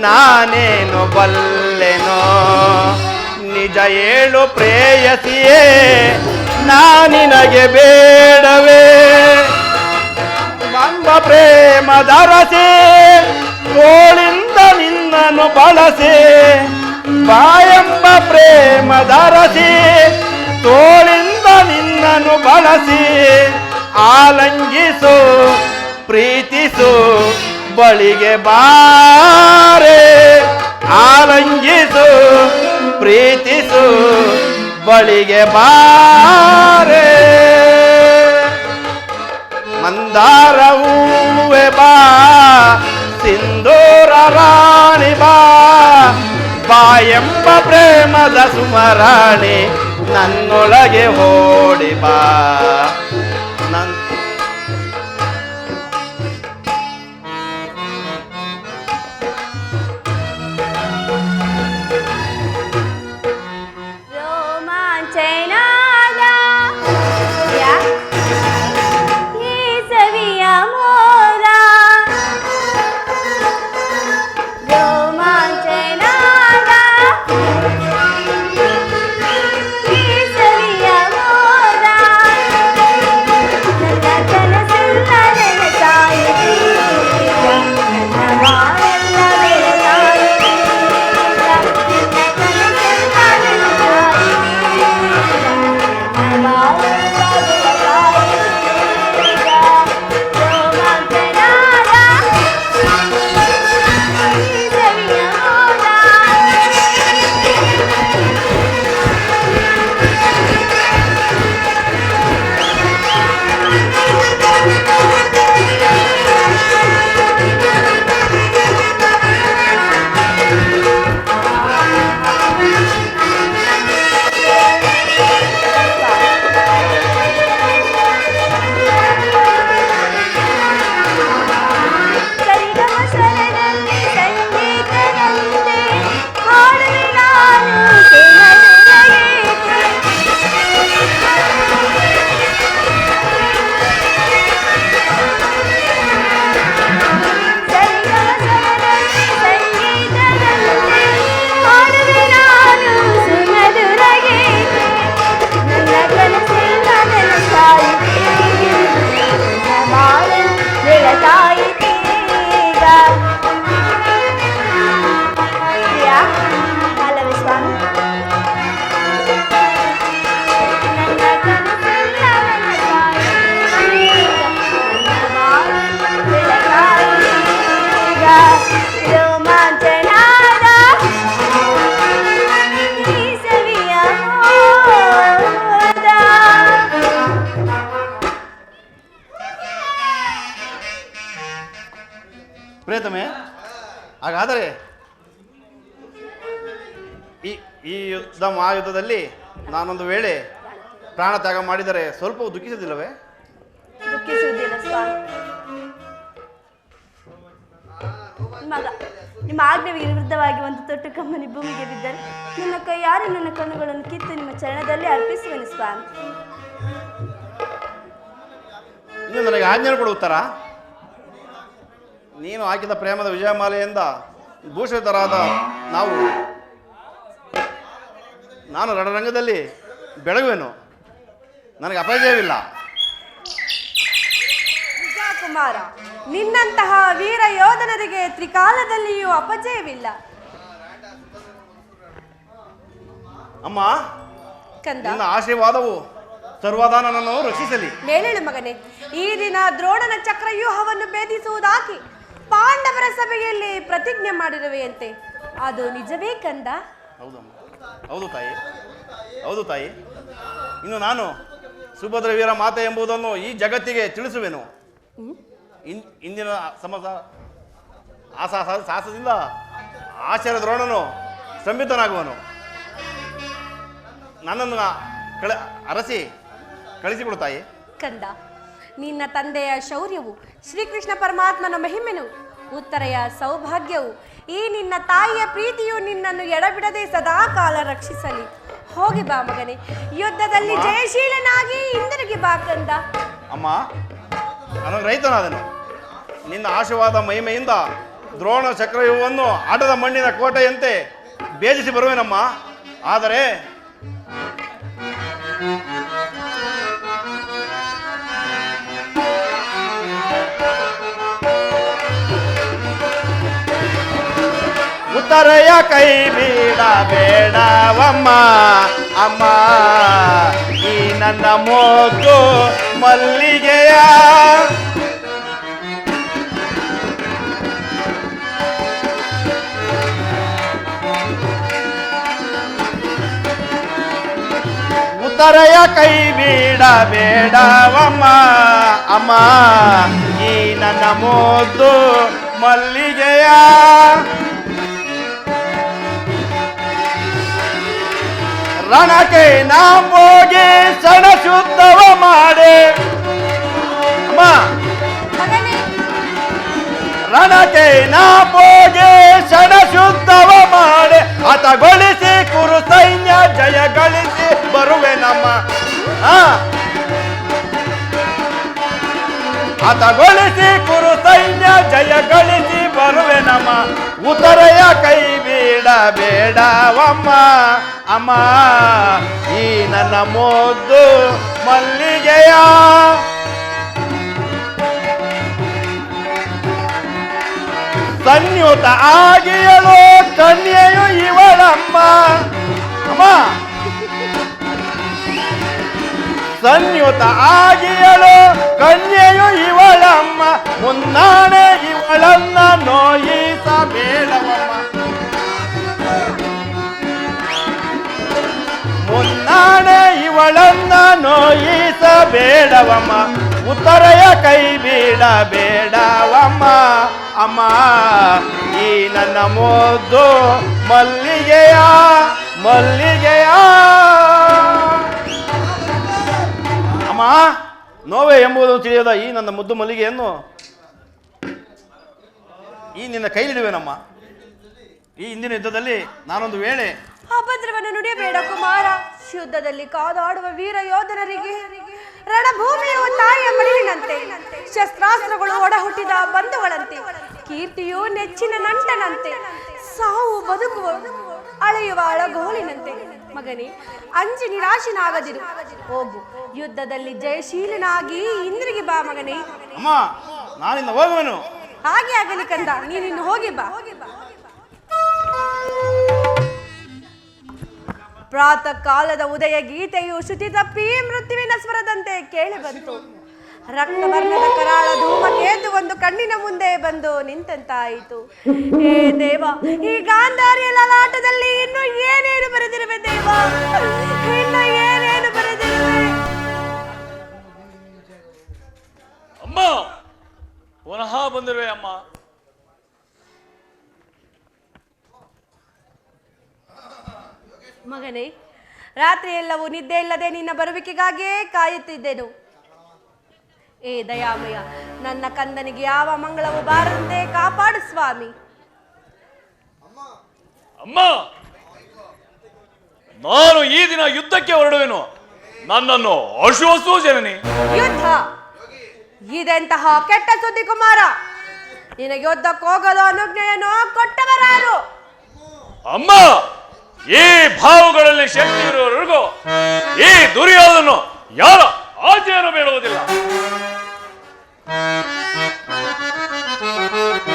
ನಾನೇನು ಬಲ್ಲೆನೋ ನಿಜ ಹೇಳು ಪ್ರೇಯಸಿಯೇ ನಾನಿನಗೆ ಬೇಡವೇ ಬಂದ ಪ್ರೇಮದ ರಸೆ ತೋಳಿಂದ ನಿನ್ನನ್ನು ಬಳಸಿ ಬಾಯಂಬ ಪ್ರೇಮದ ರಸೆ ತೋಳಿಂದ ನಿನ್ನನ್ನು ಬಳಸಿ ಆಲಂಗಿಸು ಪ್ರೀತಿಸು ಬಳಿಗೆ ಬಾರೆ ಆಲಂಗಿಸು ಪ್ರೀತಿಸು ಬಳಿಗೆ ಬಾರೆ ಮಂದಾರ ಹೂವೆ ಬಾ ಸಿಂಧೂರ ರಾಣಿ ಬಾ ಬಾಯೆಂಬ ಪ್ರೇಮದ ಸುಮರಾಣಿ ನನ್ನೊಳಗೆ ಓಡಿ ಬಾ ಪ್ರಿಯತಮೆ, ಹಾಗಾದರೆ ಈ ಮಹಾಯುದ್ಧದಲ್ಲಿ ನಾನೊಂದು ವೇಳೆ ಪ್ರಾಣ ತ್ಯಾಗ ಮಾಡಿದರೆ ಸ್ವಲ್ಪವೂ ದುಃಖಿಸುವುದಿಲ್ಲವೇ? ದುಃಖಿಸುವುದಿಲ್ಲ ಸ್ವಾಮಿ. ಮಗ ನಿಮ್ಮ ಆಜ್ಞೆಗೆ ವಿರುದ್ಧವಾಗಿ ಒಂದು ತೊಟ್ಟು ಕಮ್ಮನಿ ಭೂಮಿಗೆ ಬಿದ್ದರೆ ನನ್ನ ಕೈಯಾರೆ ನನ್ನ ಕಣ್ಣುಗಳನ್ನು ಕಿತ್ತು ನಿಮ್ಮ ಚರಣದಲ್ಲಿ ಅರ್ಪಿಸುವೆನು ಸ್ವಾಮಿ. ಇನ್ನು ನನಗೆ ಆಜ್ಞೆ ಕೊಡುತ್ತಾರಾ? ನೀನು ಹಾಕಿದ ಪ್ರೇಮದ ವಿಜಯಮಾಲೆಯಿಂದ ಭೂಷಿತರಾದ ನಾನು ರಣರಂಗದಲ್ಲಿ ಬೆಳಗುವೆನು. ನನಗೆ ಅಪಜಯವಿಲ್ಲ. ಕುಮಾರ, ನಿನ್ನಂತಹ ವೀರ ಯೋಧನರಿಗೆ ತ್ರಿಕಾಲದಲ್ಲಿಯೂ ಅಪಜಯವಿಲ್ಲ. ಅಮ್ಮ, ಕಂದ, ನಿನ್ನ ಆಶೀರ್ವಾದವು ಸರ್ವದಾ ನನ್ನನ್ನು ರಕ್ಷಿಸಲಿ. ಮೇಲೇಳು ಮಗನೇ, ಈ ದಿನ ದ್ರೋಣನ ಚಕ್ರವ್ಯೂಹವನ್ನು ಭೇದಿಸುವುದಾಗಿ ಪಾಂಡವರ ಸಭೆಯಲ್ಲಿ ಪ್ರತಿಜ್ಞೆ ಮಾಡಿರುವೆಯಂತೆ, ಅದು ನಿಜವೇ ಕಂದ? ಹೌದಮ್ಮ, ಹೌದು ತಾಯಿ, ಹೌದು ತಾಯಿ. ಇನ್ನು ನಾನು ಸುಭದ್ರ ವೀರ ಮಾತೆ ಎಂಬುದನ್ನು ಈ ಜಗತ್ತಿಗೆ ತಿಳಿಸುವೆನು. ಇಂದಿನ ಸಾಹಸದಿಂದ ಆಚಾರ್ಯ ದ್ರೋಣನು ಸ್ತಂಭಿತನಾಗುವನು. ನನ್ನನ್ನು ಅರಸಿ ಕಳಿಸಿಕೊಡು ತಾಯಿ. ಕಂದ, ನಿನ್ನ ತಂದೆಯ ಶೌರ್ಯವು, ಶ್ರೀಕೃಷ್ಣ ಪರಮಾತ್ಮನ ಮಹಿಮೆನು, ಉತ್ತರೆಯ ಸೌಭಾಗ್ಯವು, ಈ ನಿನ್ನ ತಾಯಿಯ ಪ್ರೀತಿಯು ನಿನ್ನನ್ನು ಎಡಬಿಡದೆ ಸದಾ ಕಾಲ ರಕ್ಷಿಸಲಿ. ಹೋಗಿ ಬಾ ಮಗನೇ, ಯುದ್ಧದಲ್ಲಿ ಜಯಶೀಲನಾಗಿ ಹಿಂದಿರುಗಿ ಬಾ ಕಂದ. ಅಮ್ಮ, ನಾನು ರೈತನಾದನು. ನಿನ್ನ ಆಶೀರ್ವಾದ ಮಹಿಮೆಯಿಂದ ದ್ರೋಣ ಚಕ್ರವ್ಯೂಹವನ್ನು ಆಟದ ಮಣ್ಣಿನ ಕೋಟೆಯಂತೆ ಭೇದಿಸಿ ಬರುವೆನಮ್ಮ. ಆದರೆ ಉತ್ತರೆಯ ಕೈ ಬೇಡವಮ್ಮ ಅಮ್ಮ, ಈ ನನ್ನ ಮೋದು ಮಲ್ಲಿಗೆಯ ಉತ್ತರೆಯ ಕೈ ಬೇಡವಮ್ಮ ಅಮ್ಮ, ಈ ನನ್ನ ಮೋದು ಮಲ್ಲಿಗೆಯ ರಣಕ್ಕೆ ನಾ ಹೋಗಿ ಸಣ ಶುದ್ಧವ ಮಾಡೆ ಅಮ್ಮ, ರಣಕ್ಕೆ ನಾ ಹೋಗಿ ಸಣ ಶುದ್ಧವ ಮಾಡೆ ಹತಗೊಳಿಸಿ ಕುರು ಸೈನ್ಯ ಜಯಗಳಿಸಿ ಬರುವೆ ನಮ್ಮ. ಹತಗೊಳಿಸಿ ಕುರು ಸೈನ್ಯ ಜಯಗಳಿಸಿ ಬರುವೆ ನಮ್ಮ. ಉತ್ತರೆಯ ಕೈ ಬೇಡವಮ್ಮ ಅಮ್ಮ, ಈ ನನ್ನ ಮೋದು ಮಲ್ಲಿಗೆಯ ಸಂಯುತ ಆಗಿಯಲು ಕನ್ಯೆಯು ಇವಳಮ್ಮ ಅಮ್ಮ, ಸಂಯುತ ಆಗಿಯಲು ಕನ್ಯೆಯು ಇವಳಮ್ಮ, ಮುನ್ನಾಣೆ ಇವಳನ್ನ ನೋಯಿಸಬೇಡವಮ್ಮ, ಮುನ್ನಾಣೆ ಇವಳನ್ನ ನೋಯಿಸಬೇಡವಮ್ಮ. ಉತ್ತರೆಯ ಕೈ ಬೇಡವಮ್ಮ ಅಮ್ಮ, ಈ ನನ್ನ ಮೋದು ಮಲ್ಲಿಗೆಯ ಮಲ್ಲಿಗೆಯ ಅಮ್ಮ. ನೋವೇ ಎಂಬುದು ತಿಳಿಯದ ಈ ನನ್ನ ಮುದ್ದು ಮಲ್ಲಿಗೆಯನ್ನು ಈ ನಿನ್ನ ಕೈಲಿಡುವೆನಮ್ಮ. ಈ ಹಿಂದಿನ ಯುದ್ಧದಲ್ಲಿ ನಾನೊಂದು ವೇಳೆ ಅಭದ್ರವನ್ನು ನುಡಿಯಬೇಡ ಕುಮಾರ. ಯುದ್ಧದಲ್ಲಿ ಕಾದಾಡುವ ವೀರ ಯೋಧನರಿಗೆ ರಣಭೂಮಿಯು ತಾಯಿಯ ಮಡಿಲಿನಂತೆ, ಶಸ್ತ್ರಾಸ್ತ್ರಗಳು ಒಡ ಹುಟ್ಟಿದ ಬಂಧುಗಳಂತೆ, ಕೀರ್ತಿಯು ನೆಚ್ಚಿನ ನಂಟನಂತೆ, ಸಾವು ಬದುಕುವ ಅಳೆಯುವ ಅಳಗೋಲಿನಂತೆ. ಮಗನೇ, ಅಂಜಿ ನಿರಾಶನಾಗದಿರು. ಹೋಗು, ಯುದ್ಧದಲ್ಲಿ ಜಯಶೀಲನಾಗಿ ಹಿಂದಿರುಗಿ ಬಾ ಮಗನೇ. ಅಮ್ಮ, ನಾನಿನ್ನ ಹೋಗುವೆನು. ಹಾಗೆ ಆಗಲಿ ಕಂದ, ನೀನಿನ್ನು ಹೋಗಿ ಬಾ. ಪ್ರಾತಃ ಕಾಲದ ಉದಯ ಗೀತೆಯು ಶ್ರುತಿ ತಪ್ಪಿ ಮೃತ್ಯುವಿನ ಸ್ವರದಂತೆ ಕೇಳಿ ಬಂತು. ರಕ್ತವರ್ಣದ ಕರಾಳ ಧೂಮಕೇತು ಒಂದು ಕಣ್ಣಿನ ಮುಂದೆ ಬಂದು ನಿಂತಂತಾಯಿತು. ಏ ದೇವ, ಈ ಗಾಂಧಾರಿಯ ಲಲಾಟದಲ್ಲಿ ಇನ್ನು ಏನೇನು ಬರೆದಿರುವೆ ದೇವ, ಇನ್ನು ಏನೇನು ಬರೆದಿರುವೆ. ಅಮ್ಮ, ಪುನಃ ಬಂದಿರುವೆ ಅಮ್ಮ. ಮಗನೇ, ರಾತ್ರಿ ಎಲ್ಲವೂ ನಿದ್ದೆ ಇಲ್ಲದೆ ನಿನ್ನ ಬರುವಿಕೆಗಾಗಿಯೇ ಕಾಯುತ್ತಿದ್ದೆನು. ಏ ದಯಾಮಯ, ನನ್ನ ಕಂದನಿಗೆ ಯಾವ ಮಂಗಳವೂ ಬಾರದಂತೆ ಕಾಪಾಡು ಸ್ವಾಮಿ. ಅಮ್ಮ, ನಾನು ಈ ದಿನ ಯುದ್ಧಕ್ಕೆ ಹೊರಡುವೆನು. ನನ್ನನ್ನು ಆಶ್ವಾಸು ಜನನಿ. ಯುದ್ಧ? ಇದೆಂತಹ ಕೆಟ್ಟ ಸುದ್ದಿ ಕುಮಾರ. ನಿನಗೆ ಯುದ್ಧಕ್ಕೆ ಹೋಗಲು ಅನುಜ್ಞೆಯನ್ನು ಕೊಟ್ಟವರಾರು? ಅಮ್ಮ, ಈ ಭಾವಗಳಲ್ಲಿ ಶಕ್ತಿ ಇರುವವರೆಗೂ ಈ ದುರ್ಯೋಧನನು ಯಾರ ಆಚೆಯನ್ನು ಬೇಡುವುದಿಲ್ಲ.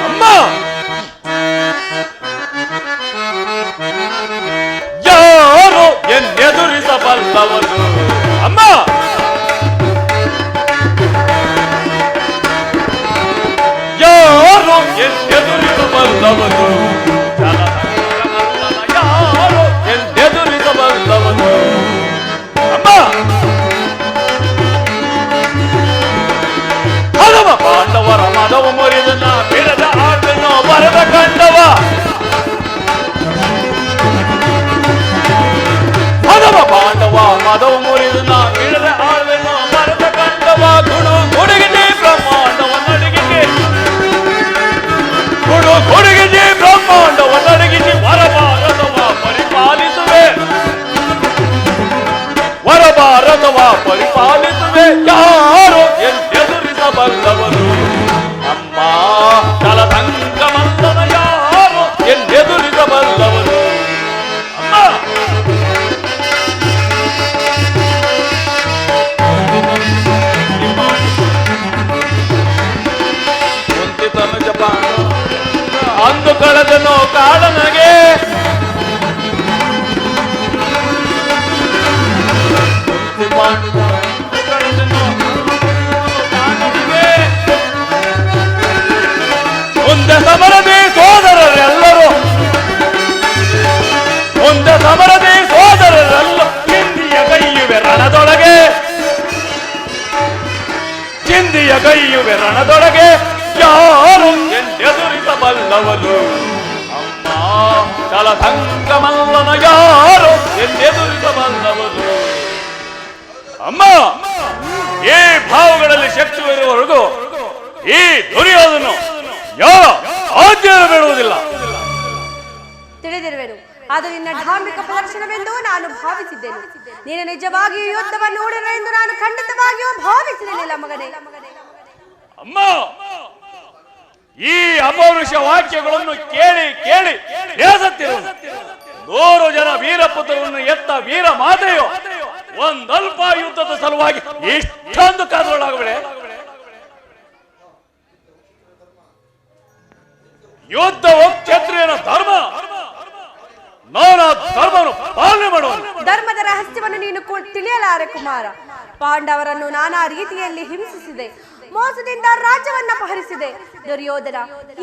ಅಮ್ಮ, ಯಾರು ಎನ್ನೆದುರಿಸಬಲ್ಲವನು? ಅಮ್ಮ, ಯಾರು ಎನ್ನೆದುರಿಸಬಲ್ಲವನು? ಯಾರು ಎನ್ನೆದುರಿಸಬಲ್ಲವನು? ಭಾರತವ ಪರಿಪಾಲಿಸುವೆ ಯಾರು ಎದುರಿಸಬಲ್ಲವರು ಅಮ್ಮ ಜಲದಂಗಮಲ್ಲದ ಯಾರು ಎದುರಿಸಬಲ್ಲವರು ಅಮ್ಮ ಕುಂತಿತನು ಜಪಾನ ಅಂದು ಕಳೆದನು ಕಾಳನಗೆ ಮುಂದೆ ಸಮರದಿ ಸೋದರರೆಲ್ಲರೂ ಮುಂದೆ ಸಮರದಿ ಸೋದರರೆಲ್ಲ ಚಿಂದಿಯ ಕೈಯುವೆ ರಣದೊಳಗೆ ಚಿಂದಿಯ ಕೈಯುವೆ ರಣದೊಳಗೆ ಯಾರು ಎದುರಿಸಬಲ್ಲವರು ಅಮ್ಮ ಜಲಸಂಗಮಲ್ಲನ ಯಾರು ಎದುರಿಸಬಲ್ಲವರು ಅಮ್ಮ ಈ ಭಾವಗಳಲ್ಲಿ ಶಕ್ತಿ ಇರುವವರೆಗೂ ಈ ದುರ್ಯೋಧನು ಯಾರ ಆಜ್ಞೆಯನ್ನು ಬೇಡುವುದಿಲ್ಲ. ತಿಳಿದಿರುವೆನು, ಅದು ನಿನ್ನ ಧಾರ್ಮಿಕ ಪ್ರದರ್ಶನವೆಂದು ನಾನು ಭಾವಿಸಿದ್ದೇನೆ. ನೀನು ನಿಜವಾಗಿಯೂ ಯುದ್ಧವನ್ನು ನೋಡಿರುವೆ ಎಂದು ನಾನು ಖಂಡಿತವಾಗಿಯೂ ಭಾವಿಸಿರಲಿಲ್ಲ ಮಗನೇ. ಅಮ್ಮ ಈ ಅಪೌರುಷ ವಾಕ್ಯಗಳನ್ನು ಕೇಳಿ ಕೇಳಿ ಬೇಸತ್ತಿರುವುದು 100 ಜನ ವೀರಪುತ್ರರನ್ನು ಎತ್ತ ವೀರ ಮಾತೆಯು ಒಂದಲ್ಪ ಯುದ್ಧದ ಸಲುವಾಗಿ ಇಷ್ಟೊಂದು ಕಾದುಗಳಾಗಬೇಡ. ಯುದ್ಧವು ಕ್ಷತ್ರಿಯನ ಧರ್ಮ. ನಾನು ಧರ್ಮವನ್ನು ಪಾಲನೆ ಮಾಡುವನು. ಧರ್ಮದ ರಹಸ್ಯವನ್ನು ನೀನು ತಿಳಿಯಲಾರೆ ಕುಮಾರ. ಪಾಂಡವರನ್ನು ನಾನಾ ರೀತಿಯಲ್ಲಿ ಹಿಂಸಿಸಿದೆ, ಮೋಸದಿಂದ ರಾಜ್ಯವನ್ನ ಅಪಹರಿಸಿದೆ. ದುರ್ಯೋಧನ,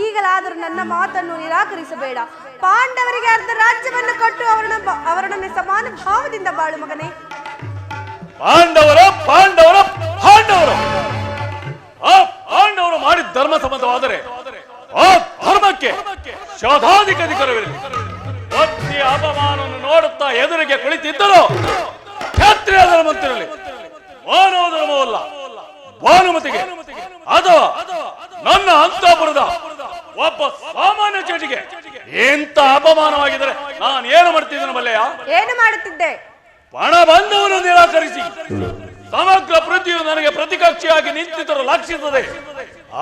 ಈಗಲಾದರೂ ನನ್ನ ಮಾತನ್ನು ನಿರಾಕರಿಸಬೇಡ. ಪಾಂಡವರಿಗೆ ಅರ್ಧ ರಾಜ್ಯವನ್ನು ಕೊಟ್ಟು ಅವರನ್ನು ಸಮಾನ ಭಾವದಿಂದ ಬಾಳು ಮಗನೇ. ಪಾಂಡವರು ಪಾಂಡವರು ಪಾಂಡವರು ಆ ಪಾಂಡವರು ಮಾಡಿದ ಧರ್ಮ ಸಂಬಂಧವಾದರೆ ಆ ಧರ್ಮಕ್ಕೆ ಶೋಧಾಧಿಕಾರಿಗಳಿರಲಿ. ಪತ್ನಿ ಅಪಮಾನವನ್ನು ನೋಡುತ್ತಾ ಎದುರಿಗೆ ಕುಳಿತಿದ್ದರು ಕ್ಷತ್ರಿಯ ಧರ್ಮಂತಿರಲಿ. ಮಾನವ ಧರ್ಮವಲ್ಲ ಭಾನುಮತಿಗೆ ಅಥವಾ ನನ್ನ ಅಂತಃಪುರದ ಒಬ್ಬ ಸಾಮಾನ್ಯ ಚೇಟಿಗೆ ಎಂತ ಅಪಮಾನವಾಗಿದ್ದರೆ ನಾನು ಏನು ಮಾಡ್ತಿದ್ದೇನೆ ಬಲ್ಲೆಯ? ಏನು ಮಾಡುತ್ತಿದ್ದೆ? ಪಣ ಬಂಧವನ್ನು ನಿರಾಕರಿಸಿ ಸಮಗ್ರ ಪೃಥ್ವಿಯು ನನಗೆ ಪ್ರತಿಕಕ್ಷಿಯಾಗಿ ನಿಂತಿದ್ದರೂ ಲಕ್ಷಿಸದೆ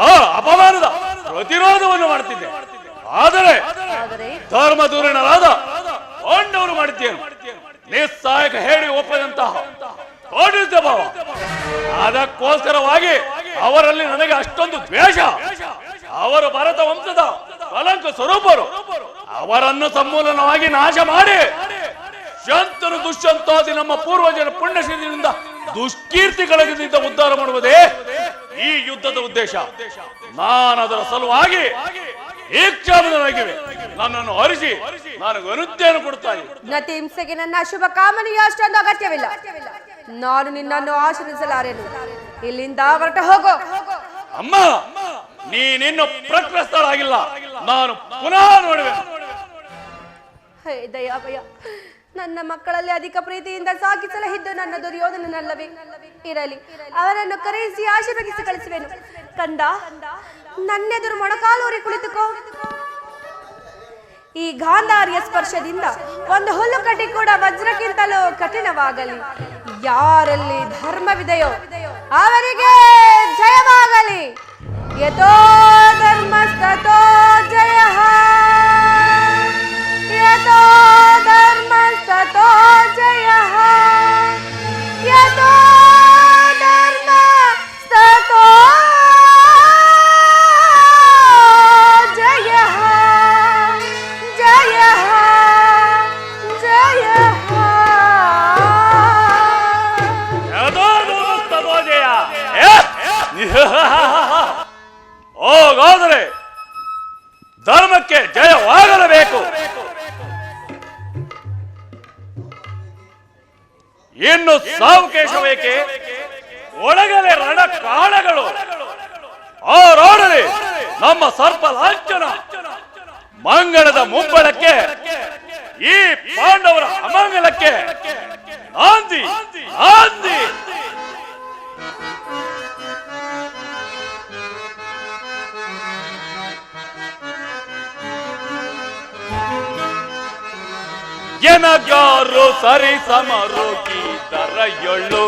ಆ ಅಪಮಾನದ ಪ್ರತಿರೋಧವನ್ನು ಮಾಡುತ್ತಿದ್ದೆ. ಆದರೆ ಧರ್ಮ ದೂರಿಣರಾದ ಪಾಂಡವರು ಮಾಡಿದ್ದೇನು? ನಿಸ್ಸಹಾಯಕ ಹೇಳಿ ಒಪ್ಪದಂತಹ ಕೋಟಿತ ಭಾವ. ಅದಕ್ಕೋಸ್ಕರವಾಗಿ ಅವರಲ್ಲಿ ನನಗೆ ಅಷ್ಟೊಂದು ದ್ವೇಷ. ಅವರು ಭರತ ವಂಶದ ಕಲಂಕ ಸ್ವರೂಪರು. ಅವರನ್ನು ಸಮೂಲನವಾಗಿ ನಾಶ ಮಾಡಿ ಶಂತನು ದುಷ್ಯಂತಾದಿ ನಮ್ಮ ಪೂರ್ವಜರ ಪುಣ್ಯಶೀಲಿನಿಂದ ದುಷ್ಕೀರ್ತಿಗಳಿಂದ ಉದ್ಧಾರ ಮಾಡುವುದೇ ಈ ಯುದ್ಧದ ಉದ್ದೇಶ. ನಾನು ಅದರ ಸಲುವಾಗಿ ಈಕ್ಷಾಬದ್ಧನಾಗಿವೆ. ನನ್ನನ್ನು ಹರಿಸಿ ನನಗೆ ಅನುಜ್ಞೆಯನ್ನು ಕೊಡ್ತಾ ನತಿ ಹಿಂಸೆಗೆ ನನ್ನ ಅಶುಭ ಕಾಮನೆಯು ಅಷ್ಟೊಂದು ಅಗತ್ಯವಿಲ್ಲ. ನಾನು ನಿನ್ನನ್ನು ಆಶ್ರಯಿಸಲಾರೆನು. ಇಲ್ಲಿಂದ ಹೊರಟ ಹೋಗೋ. ಅಮ್ಮ, ನೀನಿನ್ನು ಪ್ರಕೃಷ್ಟಳಾಗಿಲ್ಲ. ನಾನು ಪುನಃ ನೋಡುವೆ. ಹೇ ದಯಾಭಯ, ನನ್ನ ಮಕ್ಕಳಲ್ಲಿ ಅಧಿಕ ಪ್ರೀತಿಯಿಂದ ಸಾಕಿಸಲಹಿದ್ದು ನನ್ನ ದುರ್ಯೋಧನನಲ್ಲವೇ? ಇರಲಿ, ಅವರನ್ನು ಕರೆಯಿಸಿ ಆಶೀರ್ವದಿಸಿ ಕಳಿಸುವೆನು. ಕಂದ, ನನ್ನೆದುರು ಮೊಣಕಾಲೂರಿ ಕುಳಿತುಕೋ. ಈ ಗಾಂಧಾರ್ಯ ಸ್ಪರ್ಶದಿಂದ ಒಂದು ಹುಲ್ಲು ಕಡ್ಡಿ ಕೂಡ ವಜ್ರಕ್ಕಿಂತಲೂ ಕಠಿಣವಾಗಲಿ. ಯಾರಲ್ಲಿ ಧರ್ಮವಿದೆಯೋ ಅವರಿಗೆ ಜಯವಾಗಲಿ. ಯಥೋ ಧರ್ಮಸ್ತೋ ಜಯಃ, ಯಥೋ ಧರ್ಮಸ್ತೋ ಜಯಃ, ಯಥೋ ಧರ್ಮಸ್ತೋ ಜಯಃ, ಜಯಃ ಜಯಃ. ಹೋಗಾದರೆ ಧರ್ಮಕ್ಕೆ ಜಯವಾಗಲೇಬೇಕು. ಇನ್ನು ಸಾವುಕೇಶವೇಕೆ? ಒಳಗಲೆ ರಣ ಕಾಳಗಳು ಆರೋಡಲಿ ನಮ್ಮ ಸರ್ಪ ಲಾಂಛನ. ಮಂಗಳದ ಮುಂಬಳಕ್ಕೆ ಈ ಪಾಂಡವರ ಅಮಂಗಲಕ್ಕೆ ನಾಂದಿ ನಾಂದಿ. ಎನ ಎನಗಾರು ಸರಿ ಸಮರು ಗೀತರಯೊಳ್ಳು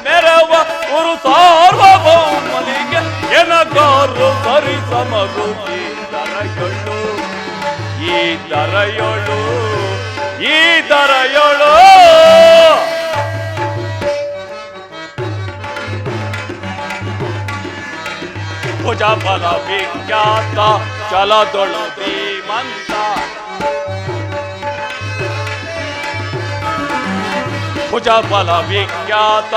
ಮೆರವ ಗುರು ಸಾರ್ವಭೌಮನಿಗೆ ಎನಗಾರು ಸರಿ ಸಮರು ಗೀತರಯೊಳ್ಳು ಈ ದರಯೊಳು ಈ ದರಯೊಳು ಭುಜ ಬಲ ವಿಖ್ಯಾತ ಚಲದೊಳು ಧೀಮಂತ ಭುಜ ಬಲ ವಿಖ್ಯಾತ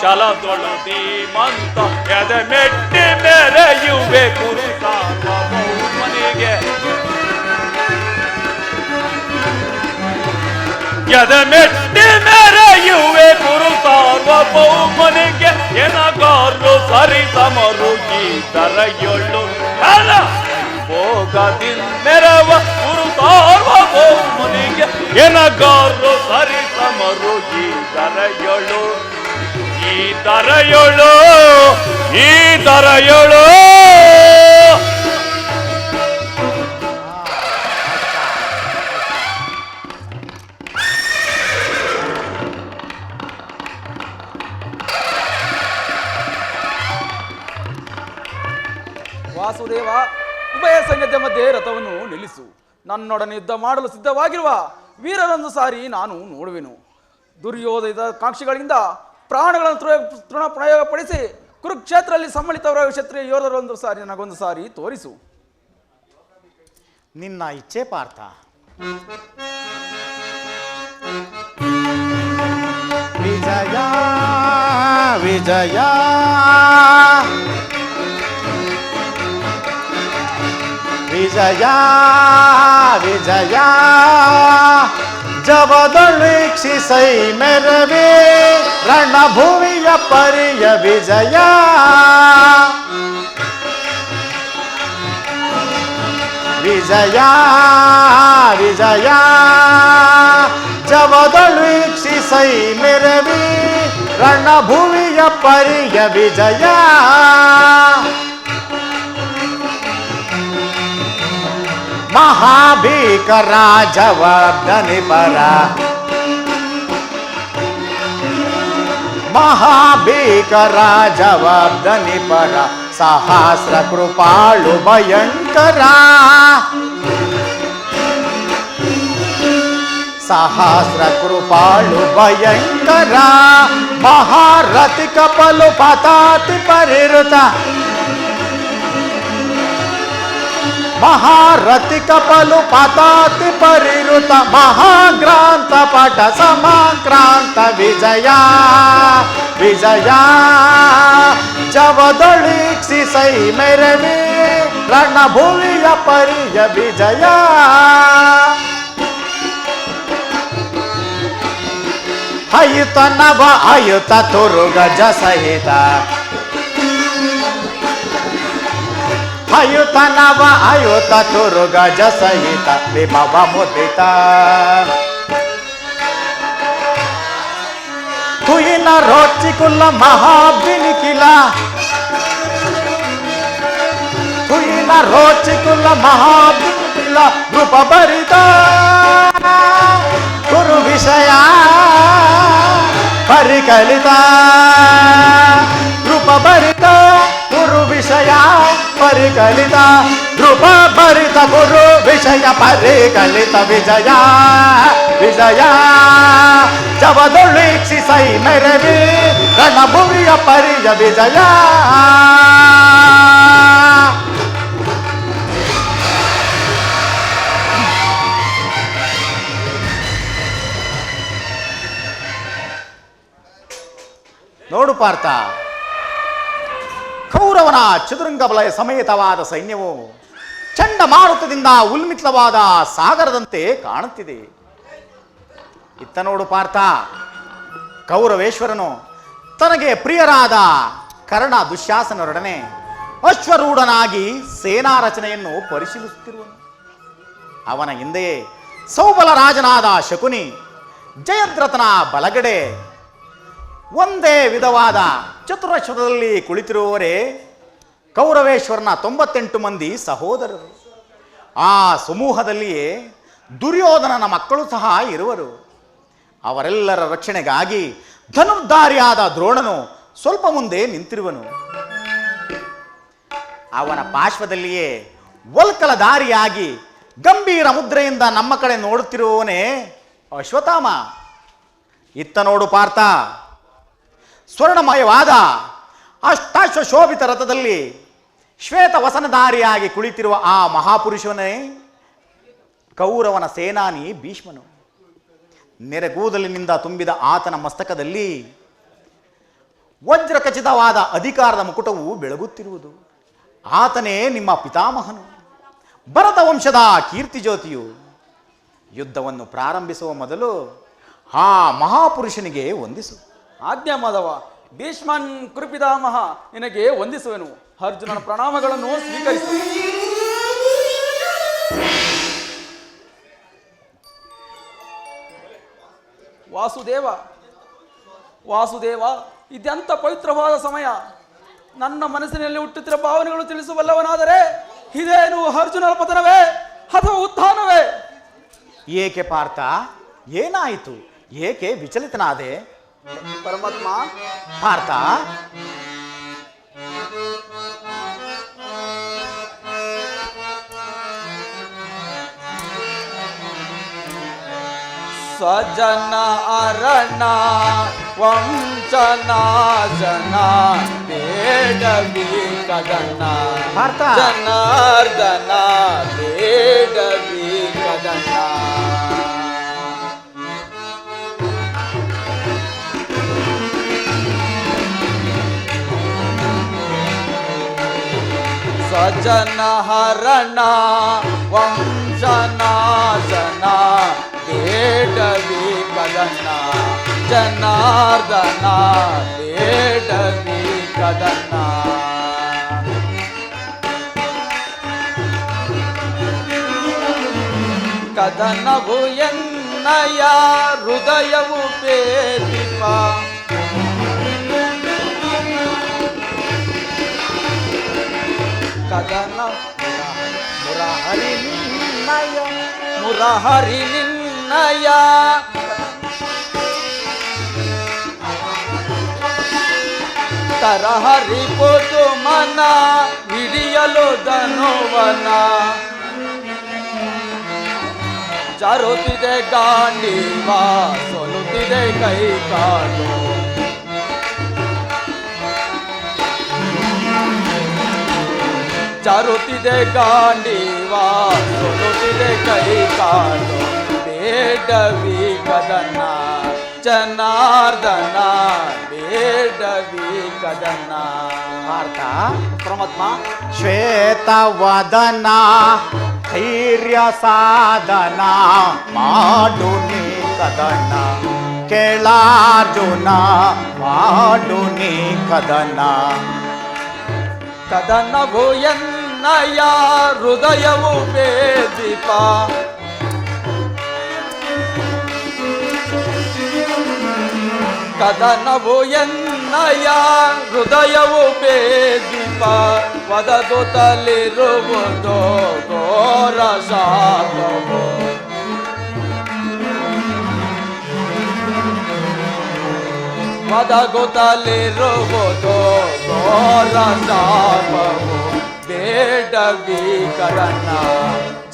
ಚಲದೊಳು ಧೀಮಂತ ಎದೆ ಮೆಟ್ಟಿ ಮೆರೆಯುವೆ ಗುರು ಸಾರ್ವಭೌಮನಿಗೆ ಎದೆ ಮೆಟ್ಟಿ ಮೆರೆಯುವೆ ಗುರು ಸಾರ್ವಭೌಮನಿಗೆ ಎನಗಾರು ಸರಿ ಸಮರು ಗೀತರಯೊಳ್ಳು ಭೋಗದಿಂದ ಮೆರವ ಗುರು ಸಾರ್ವಭೌಮನಿಗೆ ಎನಗಾರು ಸರಿ ಸಮರು ಗೀತರಯೊಳ್ಳು ಈ ದರಯೊಳು ಈ ದರಯೊಳು ವಾಸುದೇವ, ಉಭಯ ಸೈನ್ಯದ ಮಧ್ಯೆ ರಥವನ್ನು ನಿಲ್ಲಿಸು. ನನ್ನೊಡನೆ ಯುದ್ಧ ಮಾಡಲು ಸಿದ್ಧವಾಗಿರುವ ವೀರರೊಂದು ಸಾರಿ ನಾನು ನೋಡುವೆನು. ದುರ್ಯೋಧನ ಕಾಂಕ್ಷಿಗಳಿಂದ ಪ್ರಾಣಗಳನ್ನು ತೃಣಪ್ರಾಯೋಗಪಡಿಸಿ ಕುರುಕ್ಷೇತ್ರದಲ್ಲಿ ಸಮ್ಮಳಿತವರ ಕ್ಷತ್ರಿಯ ಯೋಧರೊಂದು ಸಾರಿ ನನಗೊಂದು ಸಾರಿ ತೋರಿಸು. ನಿನ್ನ ಇಚ್ಛೆ ಪಾರ್ಥ. ವಿಜಯ ವಿಜಯ ವಿಜಯ ವಿಜಯ ಜವದೊಳೀಕ್ಷಿಸೈ ಮೆರವೇ ರಣಭೂಮಿಯ ಪರಿಯ ವಿಜಯ ವಿಜಯ ವಿಜಯ ಜವದೊಳೀಕ್ಷಿಸೈ ಮೆರವೇ ರಣಭೂಮಿಯ ಪರಿಯ ವಿಜಯ ಮಹಾಭೀಕರ ಜವಾಬ್ದನಿಪರ ಮಹಾಭೀಕರ ಜವಾಬ್ದನಿಪರ ಸಹಸ್ರ ಕೃಪಾಳು ಭಯಂಕರ ಸಹಸ್ರ ಕೃಪಾಳು ಭಯಂಕರ ಮಹಾರಥಿ ಕಪಲು ಪತಾತಿ ಪರಿರುತ ಮಹಾರಥಿ ಕಪಲು ಪತಾತಿ ಪರಿರುತ ಮಹಾಗ್ರಾಂತ ಪಟ ಸಮಾಕ್ರಾಂತ ವಿಜಯ ವಿಜಯ ಜವದೊಳೀಕ್ಷಿಸೈ ಮೆರವೇ ರಣಭೂಮಿಯ ಪರಿಯ ವಿಜಯ ಅಯುತ ನವ ಅಯುತ ತುರುಗಜ ಸಹಿತ ಅಯುತ ನವ ಅಯುತ ತುರುಗಜ ಸಹಿತ ವಿಭವ ಮುದಿತ ತುಯಿನ ರೋಚಿಕುಲ್ಲ ಮಹಾಬಿನಿಕಿಲ ತುಯಿನ ರೋಚಿಕುಲ್ಲ ಮಹಾಬಿನಿಕಿಲ ರೂಪ ಭರಿತ ಗುರು ವಿಷಯ ಪರಿಕಲಿತ ರೂಪ ಭರಿತ ಗುರು ವಿಷಯ ಪರಿಕಲಿತ ರೂಪ ಭರಿತ ಗುರು ವಿಷಯ ಪರಿಕಲಿತ ವಿಜಯ ವಿಜಯ ಜವದೊಳೀಕ್ಷಿಸೈ ಮೆರವೇ ರಣಭೂಮಿಯ ಪರಿಯ ವಿಜಯ ನೋಡು ಪಾರ್ಥ, ಕೌರವನ ಚದುರಂಗ ಬಲಯ ಸಮೇತವಾದ ಸೈನ್ಯವು ಚಂಡಮಾರುತದಿಂದ ಉನ್ಮಿತವಾದ ಸಾಗರದಂತೆ ಕಾಣುತ್ತಿದೆ. ಇತ್ತ ನೋಡು ಪಾರ್ಥ, ಕೌರವೇಶ್ವರನು ತನಗೆ ಪ್ರಿಯರಾದ ಕರ್ಣ ದುಶ್ಯಾಸನರೊಡನೆ ಅಶ್ವರೂಢನಾಗಿ ಸೇನಾ ರಚನೆಯನ್ನು ಪರಿಶೀಲಿಸುತ್ತಿರುವನು. ಅವನ ಹಿಂದೆಯೇ ಸೌಬಲ ರಾಜನಾದ ಶಕುನಿ ಜಯದ್ರಥನ ಬಲಗಡೆ ಒಂದೇ ವಿಧವಾದ ಚತುರಶ್ವದಲ್ಲಿ ಕುಳಿತಿರುವವರೇ ಕೌರವೇಶ್ವರನ 98 ಮಂದಿ ಸಹೋದರರು. ಆ ಸಮೂಹದಲ್ಲಿಯೇ ದುರ್ಯೋಧನನ ಮಕ್ಕಳು ಸಹ ಇರುವರು. ಅವರೆಲ್ಲರ ರಕ್ಷಣೆಗಾಗಿ ಧನುರ್ಧಾರಿಯಾದ ದ್ರೋಣನು ಸ್ವಲ್ಪ ಮುಂದೆ ನಿಂತಿರುವನು. ಅವನ ಪಾರ್ಶ್ವದಲ್ಲಿಯೇ ವಲ್ಕಲಧಾರಿಯಾಗಿ ಗಂಭೀರ ಮುದ್ರೆಯಿಂದ ನಮ್ಮ ಕಡೆ ನೋಡುತ್ತಿರುವವನೇ ಅಶ್ವತ್ಥಾಮ. ಇತ್ತ ನೋಡು ಪಾರ್ಥ, ಸ್ವರ್ಣಮಯವಾದ ಅಷ್ಟಾಶ್ವಶೋಭಿತ ರಥದಲ್ಲಿ ಶ್ವೇತ ವಸನಧಾರಿಯಾಗಿ ಕುಳಿತಿರುವ ಆ ಮಹಾಪುರುಷವನೇ ಕೌರವನ ಸೇನಾನಿ ಭೀಷ್ಮನು. ನೆರೆಗೂದಲಿನಿಂದ ತುಂಬಿದ ಆತನ ಮಸ್ತಕದಲ್ಲಿ ವಜ್ರಖಚಿತವಾದ ಅಧಿಕಾರದ ಮುಕುಟವು ಬೆಳಗುತ್ತಿರುವುದು. ಆತನೇ ನಿಮ್ಮ ಪಿತಾಮಹನು, ಭರತ ವಂಶದ ಕೀರ್ತಿ ಜ್ಯೋತಿಯು. ಯುದ್ಧವನ್ನು ಪ್ರಾರಂಭಿಸುವ ಮೊದಲು ಆ ಮಹಾಪುರುಷನಿಗೆ ವಂದಿಸು. ಆಜ್ಞಾ ಮಾಧವ. ಭೀಷ್ಮನ್ ಕುರುಪಿತಾಮಹ, ನಿನಗೆ ವಂದಿಸುವೆನು. ಅರ್ಜುನನ ಪ್ರಣಾಮಗಳನ್ನು ಸ್ವೀಕರಿಸು. ವಾಸುದೇವ, ವಾಸುದೇವ, ಇದೆಂಥ ಪವಿತ್ರವಾದ ಸಮಯ. ನನ್ನ ಮನಸ್ಸಿನಲ್ಲಿ ಹುಟ್ಟುತ್ತಿರುವ ಭಾವನೆಗಳು ತಿಳಿಸುವಲ್ಲವನಾದರೆ ಇದೇನು ಅರ್ಜುನನ ಪತನವೇ ಅಥವಾ ಉತ್ಥಾನವೇ? ಏಕೆ ಪಾರ್ಥ, ಏನಾಯಿತು? ಏಕೆ ವಿಚಲಿತನಾದೆ? ಪರಮಾತ್ಮ, ಪಾರ್ಥ, ಸ್ವಜನ ಅರಣ ವಂಶನ ಜನ ಬೇಡವಿ ಕದನ ಪಾರ್ಥ, ಜನಾರ್ದನ ಬೇಡವಿ ಕದನ. ಸ್ವಜನ ಹರಣ ವಂಶನಾಶನ ಬೇಡವಿ ಕದನ ಜನಾರ್ದನ ಬೇಡವಿ ಕದನ. ಕದನವು ಎನ್ನಯ ಹೃದಯವು ಬೇದಿಪ ಕದನ ಮುರಹರಿ ನಿನ್ನಯ ಮುರಹರಿ ನಿನ್ನಯ ತರಹರಿ ಪೊದು ಮನ ಹಿಡಿಯಲು ಧನುವನ ಜಾರುತ್ತಿದೆ ಗಾಂಡೀವ ಸೊಲುತ್ತಿದೆ ಕೈ ಕಾಲು ಜಾರುತ್ತಿದೆ ಗಾಂಡೀವ ಸೊಲುತ್ತಿದೆ ಕೈ ಕಾಲು ಬೇಡವಿ ಕದನ ಜನಾರ್ದನ ಬೇಡವಿ ಕದನ. ಪಾರ್ಥ, ಪರಮಾತ್ಮ, ಶ್ವೇತವದನ ಧೈರ್ಯ ಸಾಧನ ಮಾಡು ನೀ ಕದನ, ಕೇಳಾರ್ಜುನ ಮಾಡು ನೀ ಕದನ. ಕದನವು ಎನ್ನಯ ಹೃದಯವು ಬೇದಿಪ ಕದನವು ಎನ್ನಯ ಹೃದಯವು ಬೇದಿಪ ವದಗುತ್ತಲಿರುವುದು ಘೋರ ಶಾಪವು ವದಗುತ್ತಲಿರುವುದು ಘೋರ ಶಾಪವು ಬೇಡವಿ ಕದನ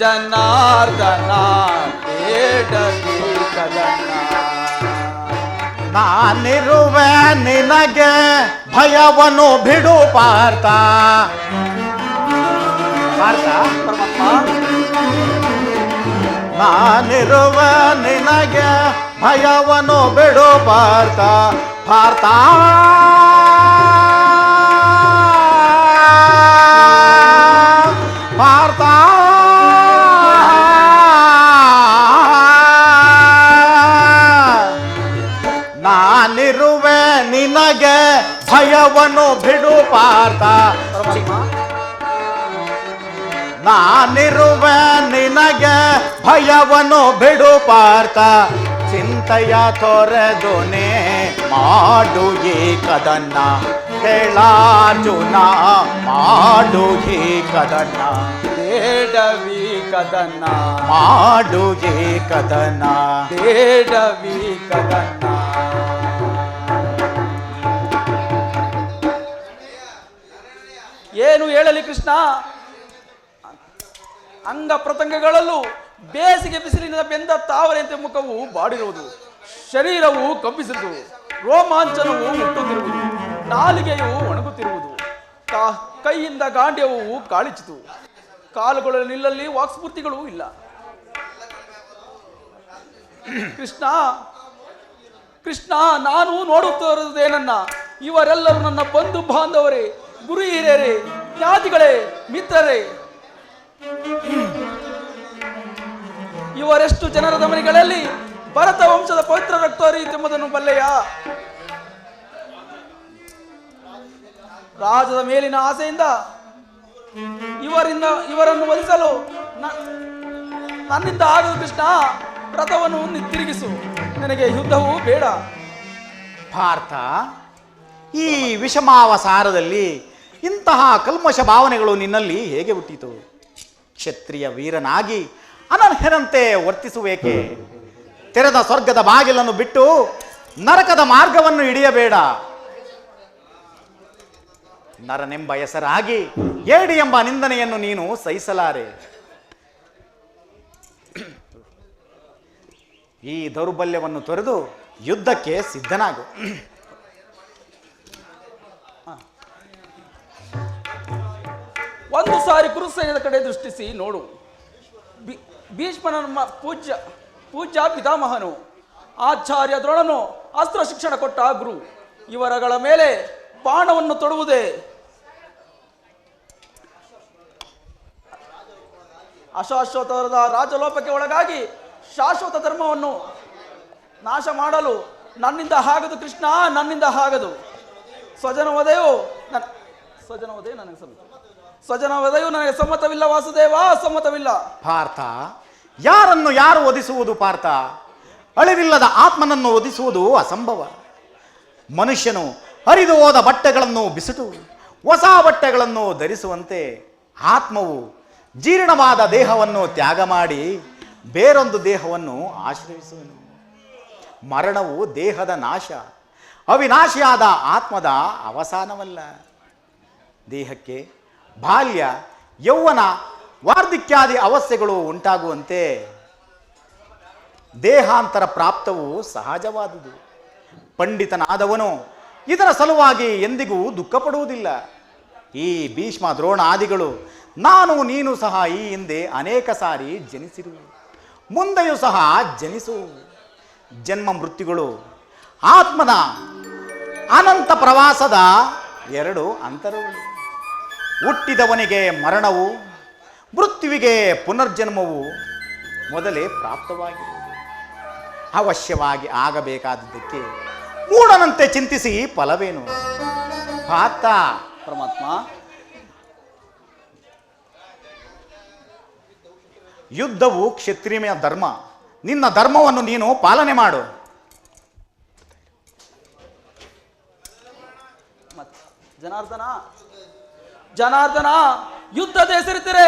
ಜನಾರ್ದನ ಬೇಡವಿ ಕದನ. ನಾನಿರುವೆ ನಿನಗೆ ಭಯವನ್ನು ಬಿಡು ಪಾರ್ಥ. ಪಾರ್ಥ, ನಾನಿರುವೆ ನಿನಗೆ ಭಯವನ್ನು ಬಿಡು ಪಾರ್ಥ. ಪಾರ್ಥ, ಪಾರ್ಥ, ನಾನಿರುವೆ ನಿನಗೆ ಭಯವನ್ನು ಬಿಡು ಪಾರ್ಥ. ನಾನಿರುವೆ ನಿನಗೆ ಭಯವನ್ನು ಬಿಡು ಪಾರ್ಥ. ಚಿಂತೆಯ ತೊರೆದುನೆ ಮಾಡು ಈ ಕದನ, ಕೇಳಾರ್ಜುನ ಮಾಡು ಈ ಕದನ. ಬೇಡವಿ ಕದನ ಮಾಡು ಏಕದನ ಬೇಡವಿ ಕದನ. ಏನು ಹೇಳಲಿ ಕೃಷ್ಣ, ಅಂಗ ಪ್ರತ್ಯಂಗಗಳಲ್ಲೂ ಬೇಸಿಗೆ ಬಿಸಿಲಿನ ಬೆಂದ ತಾವರೆಯಂತೆ ಮುಖವು ಬಾಡಿರುವುದು, ಶರೀರವು ಕಂಪಿಸಿರುವುದು, ರೋಮಾಂಚನವು ಮುಟ್ಟುತ್ತಿರುವುದು, ನಾಲಿಗೆಯು ಒಣಗುತ್ತಿರುವುದು, ಕೈಯಿಂದ ಗಾಂಡ್ಯವು ಕಾಳಿಚಿತು, ಕಾಲುಗಳ ನಿಲ್ಲಲ್ಲಿ ವಾಕ್ಸ್ಫೂರ್ತಿಗಳು ಇಲ್ಲ. ಕೃಷ್ಣ ಕೃಷ್ಣ, ನಾನು ನೋಡುತ್ತಿರುವುದೇನನ್ನ, ಇವರೆಲ್ಲರೂ ನನ್ನ ಬಂಧು ಬಾಂಧವರೇ, ಗುರು ಹಿರಿಯರೇ, ಜ್ಞಾತಿಗಳೇ, ಮಿತ್ರರೇ. ಇವರೆಷ್ಟು ಜನರ ದಮನಿಗಳಲ್ಲಿ ಭರತ ವಂಶದ ಪವಿತ್ರ ರಕ್ತ ಹರಿಯುತ್ತೆಂಬುದನ್ನು ಬಲ್ಲೆಯ? ರಾಜದ ಮೇಲಿನ ಆಸೆಯಿಂದ ಇವರನ್ನು ವಧಿಸಲು ನನ್ನಿಂದ ಆಗದು ಕೃಷ್ಣ. ರಥವನ್ನು ತಿರುಗಿಸು, ನನಗೆ ಯುದ್ಧವೂ ಬೇಡ. ಪಾರ್ಥ, ಈ ವಿಷಮಾವಸಾರದಲ್ಲಿ ಇಂತಹ ಕಲ್ಮಶ ಭಾವನೆಗಳು ನಿನ್ನಲ್ಲಿ ಹೇಗೆ ಹುಟ್ಟಿತು? ಕ್ಷತ್ರಿಯ ವೀರನಾಗಿ ಅನರ್ಹನಂತೆ ವರ್ತಿಸುವೇಕೆ? ತೆರೆದ ಸ್ವರ್ಗದ ಬಾಗಿಲನ್ನು ಬಿಟ್ಟು ನರಕದ ಮಾರ್ಗವನ್ನು ಹಿಡಿಯಬೇಡ. ನರನೆಂಬ ಹೆಸರಾಗಿ ಏಡಿ ಎಂಬ ನಿಂದನೆಯನ್ನು ನೀನು ಸಹಿಸಲಾರೆ. ಈ ದೌರ್ಬಲ್ಯವನ್ನು ತೊರೆದು ಯುದ್ಧಕ್ಕೆ ಸಿದ್ಧನಾಗು. ಒಂದು ಸಾರಿ ಕುರುಸೈನ್ಯದ ಕಡೆ ದೃಷ್ಟಿಸಿ ನೋಡು. ಭೀಷ್ಮನ ಪೂಜ್ಯ ಪಿತಾಮಹನು, ಆಚಾರ್ಯ ದ್ರೋಣನು ಅಸ್ತ್ರ ಶಿಕ್ಷಣ ಕೊಟ್ಟ ಗುರು, ಇವರಗಳ ಮೇಲೆ ಬಾಣವನ್ನು ತೊಡುವುದೇ ಅಶಾಶ್ವತವಾದ ರಾಜಲೋಪಕ್ಕೆ ಒಳಗಾಗಿ ಶಾಶ್ವತ ಧರ್ಮವನ್ನು ನಾಶ ಮಾಡಲು ನನ್ನಿಂದ ಆಗದು ಕೃಷ್ಣ, ನನ್ನಿಂದ ಆಗದು. ಸ್ವಜನವಧೆಯು ನನಗೆ ಸಮ್ಮತವಿಲ್ಲ ವಾಸುದೇವ, ಸಮ್ಮತವಿಲ್ಲ. ಪಾರ್ಥ, ಯಾರನ್ನು ಯಾರು ವಧಿಸುವುದು ಪಾರ್ಥ? ಅಳಿವಿಲ್ಲದ ಆತ್ಮನನ್ನು ವಧಿಸುವುದು ಅಸಂಭವ. ಮನುಷ್ಯನು ಹರಿದು ಹೋದ ಬಟ್ಟೆಗಳನ್ನು ಬಿಸಿಟು ಹೊಸ ಬಟ್ಟೆಗಳನ್ನು ಧರಿಸುವಂತೆ ಆತ್ಮವು ಜೀರ್ಣವಾದ ದೇಹವನ್ನು ತ್ಯಾಗ ಮಾಡಿ ಬೇರೊಂದು ದೇಹವನ್ನು ಆಶ್ರಯಿಸುವನು. ಮರಣವು ದೇಹದ ನಾಶ, ಅವಿನಾಶಿಯಾದ ಆತ್ಮದ ಅವಸಾನವಲ್ಲ. ದೇಹಕ್ಕೆ ಬಾಲ್ಯ, ಯೌವನ, ವಾರ್ಧಕ್ಯಾದಿ ಅವಸ್ಥೆಗಳು ಉಂಟಾಗುವಂತೆ ದೇಹಾಂತರ ಪ್ರಾಪ್ತವು ಸಹಜವಾದುದು. ಪಂಡಿತನಾದವನು ಇದರ ಸಲುವಾಗಿ ಎಂದಿಗೂ ದುಃಖ ಪಡುವುದಿಲ್ಲ. ಈ ಭೀಷ್ಮ ದ್ರೋಣ ಆದಿಗಳು, ನಾನು ನೀನು ಸಹ ಈ ಹಿಂದೆ ಅನೇಕ ಸಾರಿ ಜನಿಸಿರುವೆ, ಮುಂದೆಯೂ ಸಹ ಜನಿಸು. ಜನ್ಮ ಮೃತ್ಯುಗಳು ಆತ್ಮನ ಅನಂತ ಪ್ರವಾಸದ ಎರಡು ಅಂತರಗಳು. ಹುಟ್ಟಿದವನಿಗೆ ಮರಣವು, ಮೃತ್ಯುವಿಗೆ ಪುನರ್ಜನ್ಮವು ಮೊದಲೇ ಪ್ರಾಪ್ತವಾಗಿರುವುದು. ಅವಶ್ಯವಾಗಿ ಆಗಬೇಕಾದದ್ದಕ್ಕೆ ಮೂಢನಂತೆ ಚಿಂತಿಸಿ ಫಲವೇನು? ಪಾರ್ಥ, ಪರಮಾತ್ಮ, ಯುದ್ಧವು ಕ್ಷತ್ರಿಯ ಧರ್ಮ. ನಿನ್ನ ಧರ್ಮವನ್ನು ನೀನು ಪಾಲನೆ ಮಾಡು. ಜನಾರ್ದನ, ಯುದ್ಧದ ಹೆಸರಿದ್ದರೆ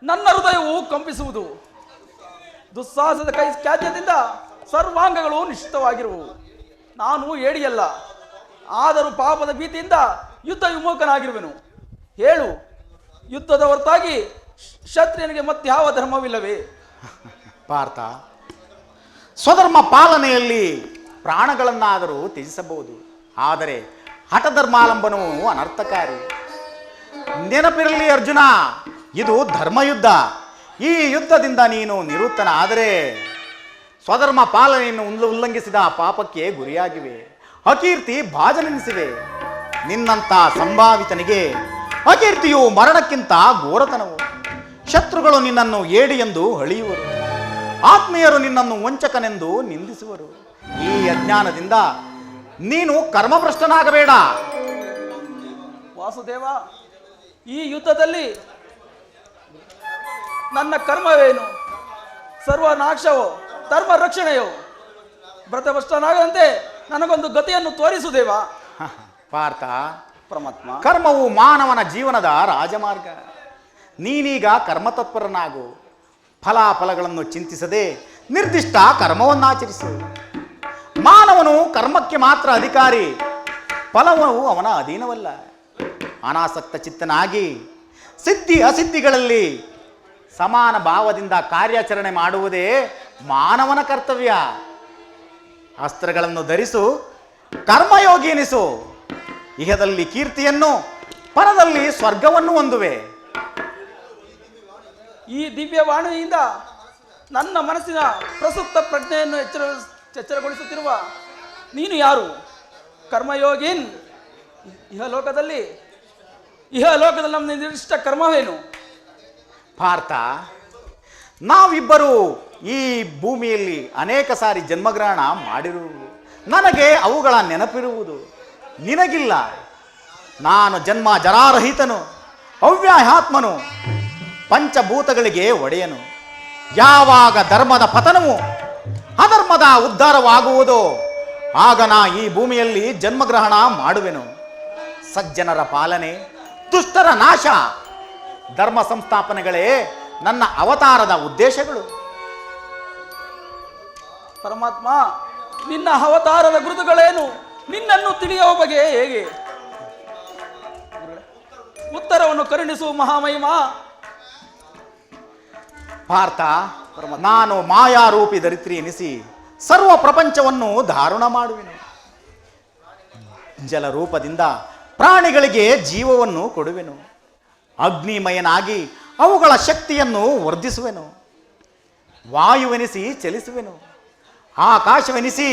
ನನ್ನ ಹೃದಯವು ಕಂಪಿಸುವುದು. ದುಸ್ಸಾಹಸದ ಖ್ಯಾತ್ಯದಿಂದ ಸರ್ವಾಂಗಗಳು ನಿಶ್ಚಿತವಾಗಿರುವು. ನಾನು ಏಡಿಯಲ್ಲ, ಆದರೂ ಪಾಪದ ಭೀತಿಯಿಂದ ಯುದ್ಧ ವಿಮುಖನಾಗಿರುವೆನು. ಹೇಳು, ಯುದ್ಧದ ಹೊರತಾಗಿ ಕ್ಷತ್ರಿಯನಿಗೆ ಮತ್ತೆ ಯಾವ ಧರ್ಮವಿಲ್ಲವೇ? ಪಾರ್ಥ, ಸ್ವಧರ್ಮ ಪಾಲನೆಯಲ್ಲಿ ಪ್ರಾಣಗಳನ್ನಾದರೂ ತ್ಯಜಿಸಬಹುದು, ಆದರೆ ಹಠಧರ್ಮಾಲಂಬನವು ಅನರ್ಥಕಾರಿ. ನೆನಪಿರಲಿ ಅರ್ಜುನ, ಇದು ಧರ್ಮಯುದ್ಧ. ಈ ಯುದ್ಧದಿಂದ ನೀನು ನಿವೃತ್ತನ ಆದರೆ ಸ್ವಧರ್ಮ ಪಾಲನೆಯನ್ನು ಉಲ್ಲಂಘಿಸಿದ ಪಾಪಕ್ಕೆ ಗುರಿಯಾಗಿವೆ, ಅಕೀರ್ತಿ ಭಾಜನೆನಿಸಿವೆ. ನಿನ್ನಂಥ ಸಂಭಾವಿತನಿಗೆ ಅಕೀರ್ತಿಯು ಮರಣಕ್ಕಿಂತ ಘೋರತನವು. ಶತ್ರುಗಳು ನಿನ್ನನ್ನು ಏಡಿ ಎಂದು ಅಳಿಯುವರು, ಆತ್ಮೀಯರು ನಿನ್ನನ್ನು ವಂಚಕನೆಂದು ನಿಂದಿಸುವರು. ಈ ಅಜ್ಞಾನದಿಂದ ನೀನು ಕರ್ಮಭ್ರಷ್ಟನಾಗಬೇಡ. ವಾಸುದೇವ, ಈ ಯುದ್ಧದಲ್ಲಿ ನನ್ನ ಕರ್ಮವೇನು? ಸರ್ವನಾಶವೋ ಧರ್ಮ ರಕ್ಷಣೆಯೋ? ಭ್ರತಭ್ರಷ್ಟನಾಗದಂತೆ ನನಗೊಂದು ಗತಿಯನ್ನು ತೋರಿಸುದೇವ. ಪಾರ್ಥ, ಪರಮಾತ್ಮ, ಕರ್ಮವು ಮಾನವನ ಜೀವನದ ರಾಜಮಾರ್ಗ. ನೀನೀಗ ಕರ್ಮತತ್ಪರನಾಗು. ಫಲಾಫಲಗಳನ್ನು ಚಿಂತಿಸದೆ ನಿರ್ದಿಷ್ಟ ಕರ್ಮವನ್ನಾಚರಿಸು. ಮಾನವನು ಕರ್ಮಕ್ಕೆ ಮಾತ್ರ ಅಧಿಕಾರಿ, ಫಲವು ಅವನ ಅಧೀನವಲ್ಲ. ಅನಾಸಕ್ತ ಚಿತ್ತನಾಗಿ ಸಿದ್ಧಿ ಅಸಿದ್ಧಿಗಳಲ್ಲಿ ಸಮಾನ ಭಾವದಿಂದ ಕಾರ್ಯಾಚರಣೆ ಮಾಡುವುದೇ ಮಾನವನ ಕರ್ತವ್ಯ. ಅಸ್ತ್ರಗಳನ್ನು ಧರಿಸು, ಕರ್ಮಯೋಗಿ ಎನಿಸು. ಇಹದಲ್ಲಿ ಕೀರ್ತಿಯನ್ನು, ಪರದಲ್ಲಿ ಸ್ವರ್ಗವನ್ನು ಹೊಂದುವೆ. ಈ ದಿವ್ಯವಾಣಿಯಿಂದ ನನ್ನ ಮನಸ್ಸಿನ ಪ್ರಸುಪ್ತ ಪ್ರಜ್ಞೆಯನ್ನು ಎಚ್ಚರಗೊಳಿಸುತ್ತಿರುವ ನೀನು ಯಾರು? ಕರ್ಮಯೋಗಿನ್. ಇಹಲೋಕದಲ್ಲಿ ನಮ್ಮ ನಿರ್ದಿಷ್ಟ ಕರ್ಮವೇನು? ಪಾರ್ಥ, ನಾವಿಬ್ಬರು ಈ ಭೂಮಿಯಲ್ಲಿ ಅನೇಕ ಸಾರಿ ಜನ್ಮಗ್ರಹಣ ಮಾಡಿರುವುದು, ನನಗೆ ಅವುಗಳ ನೆನಪಿರುವುದು. ನಿನಗಿಲ್ಲ. ನಾನು ಜನ್ಮ ಜರಾರಹಿತನು, ಅವ್ಯಾಹಾತ್ಮನು, ಪಂಚಭೂತಗಳಿಗೆ ಒಡೆಯನು. ಯಾವಾಗ ಧರ್ಮದ ಪತನವು ಅಧರ್ಮದ ಉದ್ಧಾರವಾಗುವುದೋ ಆಗ ನಾ ಈ ಭೂಮಿಯಲ್ಲಿ ಜನ್ಮಗ್ರಹಣ ಮಾಡುವೆನು. ಸಜ್ಜನರ ಪಾಲನೆ, ದುಷ್ಟರ ನಾಶ, ಧರ್ಮ ಸಂಸ್ಥಾಪನೆಗಳೇ ನನ್ನ ಅವತಾರದ ಉದ್ದೇಶಗಳು. ಪರಮಾತ್ಮ, ನಿನ್ನ ಅವತಾರದ ಗುರುತುಗಳೇನು? ನಿನ್ನನ್ನು ತಿಳಿಯುವ ಬಗೆ ಹೇಗೆ? ಉತ್ತರವನ್ನು ಕರುಣಿಸು ಮಹಾಮಹಿಮ. ಪಾರ್ಥ, ನಾನು ಮಾಯಾರೂಪಿ ಧರಿತ್ರಿ ಎನಿಸಿ ಸರ್ವ ಪ್ರಪಂಚವನ್ನು ಧಾರಣ ಮಾಡುವೆನು. ಜಲರೂಪದಿಂದ ಪ್ರಾಣಿಗಳಿಗೆ ಜೀವವನ್ನು ಕೊಡುವೆನು. ಅಗ್ನಿಮಯನಾಗಿ ಅವುಗಳ ಶಕ್ತಿಯನ್ನು ವರ್ಧಿಸುವೆನು. ವಾಯುವೆನಿಸಿ ಚಲಿಸುವೆನು. ಆಕಾಶವೆನಿಸಿ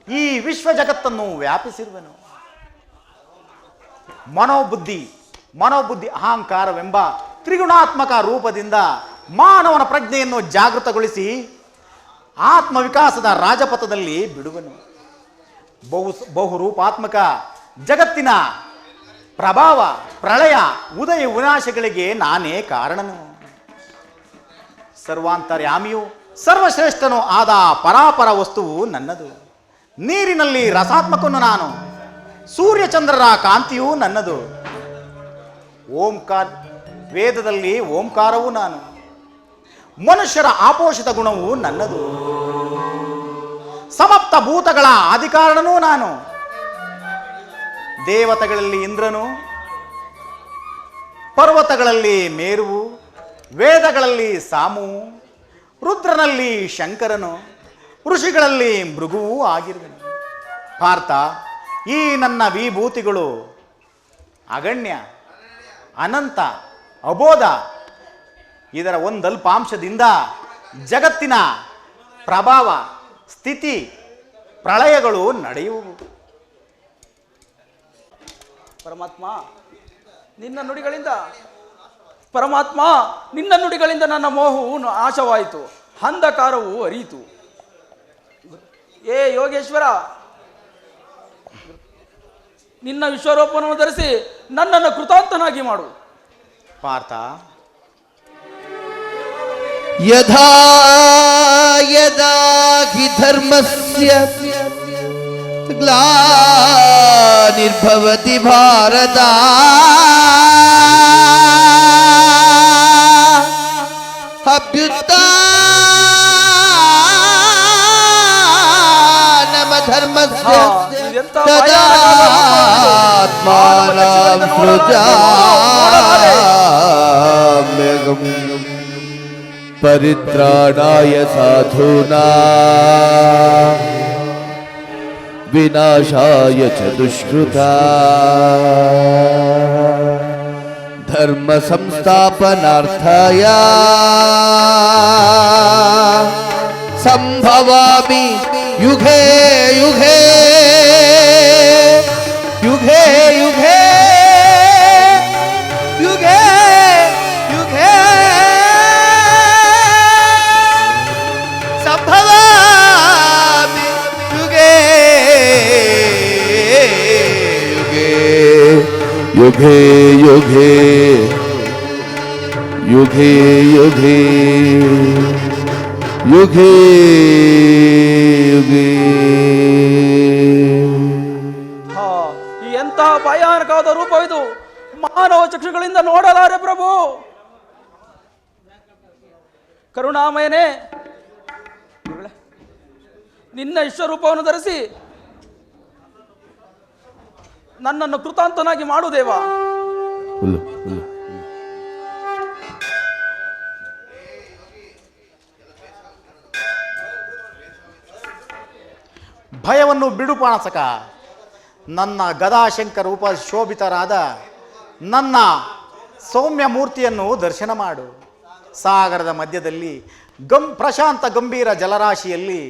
ಈ ವಿಶ್ವ ಜಗತ್ತನ್ನು ವ್ಯಾಪಿಸಿರುವೆನು. ಮನೋಬುದ್ಧಿ ಅಹಂಕಾರವೆಂಬ ತ್ರಿಗುಣಾತ್ಮಕ ರೂಪದಿಂದ ಮಾನವನ ಪ್ರಜ್ಞೆಯನ್ನು ಜಾಗೃತಗೊಳಿಸಿ ಆತ್ಮವಿಕಾಸದ ರಾಜಪಥದಲ್ಲಿ ಬಿಡುವೆನು. ಬಹುರೂಪಾತ್ಮಕ ಜಗತ್ತಿನ ಪ್ರಭಾವ, ಪ್ರಳಯ, ಉದಯ ವಿನಾಶಗಳಿಗೆ ನಾನೇ ಕಾರಣನು. ಸರ್ವಾಂತರ್ಯಾಮಿಯು ಸರ್ವಶ್ರೇಷ್ಠನೂ ಆದ ಪರಾಪರ ವಸ್ತುವು ನನ್ನದು. ನೀರಿನಲ್ಲಿ ರಸಾತ್ಮಕನು ನಾನು, ಸೂರ್ಯಚಂದ್ರರ ಕಾಂತಿಯೂ ನನ್ನದು. ಓಂಕಾರ, ವೇದದಲ್ಲಿ ಓಂಕಾರವೂ ನಾನು. ಮನುಷ್ಯರ ಆಪೋಷಿತ ಗುಣವು ನನ್ನದು. ಸಮಪ್ತ ಭೂತಗಳ ಆದಿಕಾರಣನೂ ನಾನು. ದೇವತೆಗಳಲ್ಲಿ ಇಂದ್ರನು, ಪರ್ವತಗಳಲ್ಲಿ ಮೇರುವು, ವೇದಗಳಲ್ಲಿ ಸಾಮುವು, ರುದ್ರನಲ್ಲಿ ಶಂಕರನು, ಋಷಿಗಳಲ್ಲಿ ಮೃಗುವೂ ಆಗಿರುವೆನು. ಪಾರ್ಥ, ಈ ನನ್ನ ವಿಭೂತಿಗಳು ಅಗಣ್ಯ, ಅನಂತ, ಅಬೋಧ. ಇದರ ಒಂದಲ್ಪಾಂಶದಿಂದ ಜಗತ್ತಿನ ಪ್ರಭಾವ, ಸ್ಥಿತಿ, ಪ್ರಳಯಗಳು ನಡೆಯುವು. ಪರಮಾತ್ಮ, ನಿನ್ನ ನುಡಿಗಳಿಂದ ನನ್ನ ಮೋಹವು ನಾಶವಾಯಿತು, ಅಂಧಕಾರವು ಅರಿಯಿತು. ಏ ಯೋಗೇಶ್ವರ, ನಿನ್ನ ವಿಶ್ವರೂಪವನ್ನು ಧರಿಸಿ ನನ್ನನ್ನು ಕೃತಾಂತನಾಗಿ ಮಾಡು. ಪಾರ್ಥ, ಯದಾ ಯದಾ ಹಿ ಧರ್ಮಸ್ಯ ಗ್ಲಾನಿರ್ಭವತಿ ಭಾರತ ಅಭ್ಯುತ್ಥಾನಮ ಧರ್ಮಸ್ಯ ತದಾತ್ಮಾನಂ ಸೃಜಾಮ್ಯಹಂ ಪರಿತ್ರಾಣಾಯ ಸಾಧೂನಾ ವಿನಾಶಾಯ ಚ ದುಷ್ಕೃತಾ ಧರ್ಮ ಸಂಸ್ಥಾಪನಾರ್ಥಾಯ ಸಂಭವಾಮಿ ಯುಗೇ ಯುಗೇ ಯುಗೇ ಯುಗೇ ಯುಗೇ ಯುಗೇ ಸಂಭವಾಮಿ ಯುಗೇ ಯುಗೇ ಯುಗೇ ಯುಗೇ ಯುಗೇ ಯುಗೇ ಯುಗೇ. ಈ ಎಂತಹ ಭಯಾನಕವಾದ ರೂಪವಿದು. ಮಾನವ ಚಕ್ಷುಗಳಿಂದ ನೋಡಲಾರೆ ಪ್ರಭು. ಕರುಣಾಮಯನೇ, ನಿನ್ನ ವಿಶ್ವರೂಪವನ್ನು ಧರಿಸಿ ನನ್ನನ್ನು ಕೃತಾಂತನಾಗಿ ಮಾಡು ದೇವ. ಭಯವನ್ನು ಬಿಡು ಪಾಣಸಕ. ನನ್ನ ಗದಾಶಂಕರ ರೂಪ ಶೋಭಿತರಾದ ನನ್ನ ಸೌಮ್ಯ ಮೂರ್ತಿಯನ್ನು ದರ್ಶನ ಮಾಡು. ಸಾಗರದ ಮಧ್ಯದಲ್ಲಿ ಪ್ರಶಾಂತ ಗಂಭೀರ ಜಲರಾಶಿಯಲ್ಲಿ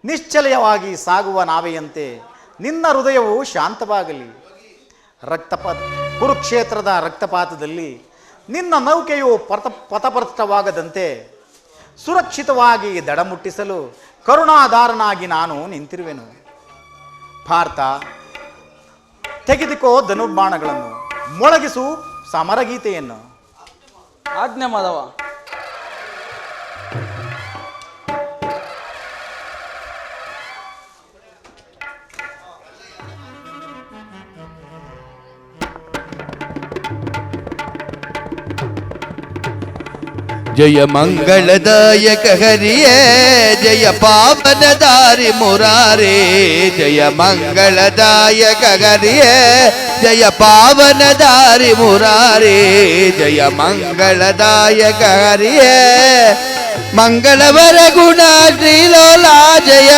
ನಿಶ್ಚಲಯವಾಗಿ ಸಾಗುವ ನಾವೆಯಂತೆ ನಿನ್ನ ಹೃದಯವು ಶಾಂತವಾಗಲಿ. ಕುರುಕ್ಷೇತ್ರದ ರಕ್ತಪಾತದಲ್ಲಿ ನಿನ್ನ ನೌಕೆಯು ಪಥಭ್ರಷ್ಟವಾಗದಂತೆ ಸುರಕ್ಷಿತವಾಗಿ ದಡಮುಟ್ಟಿಸಲು ಕರುಣಾಧಾರನಾಗಿ ನಾನು ನಿಂತಿರುವೆನು. ಭಾರತ, ತೆಗೆದುಕೋ ಧನುರ್ಬಾಣಗಳನ್ನು, ಮೊಳಗಿಸು ಸಮರಗೀತೆಯನ್ನು. ಆಜ್ಞೆ ಮಾಧವ. ಜಯ ಮಂಗಳದಾಯಕ ಹರಿಯೇ ಜಯ ಪಾವನದಾರಿ ಮುರಾರೇ. ಜಯ ಮಂಗಳದಾಯಕ ಹರಿಯೇ ಜಯ ಪಾವನದಾರಿ ಮುರಾರೇ. ಜಯ ಮಂಗಳದಾಯಕ ಹರಿಯೇ ಮಂಗಳವರ ಗುಣ ಶ್ರೀಲೋಲಾ. ಜಯ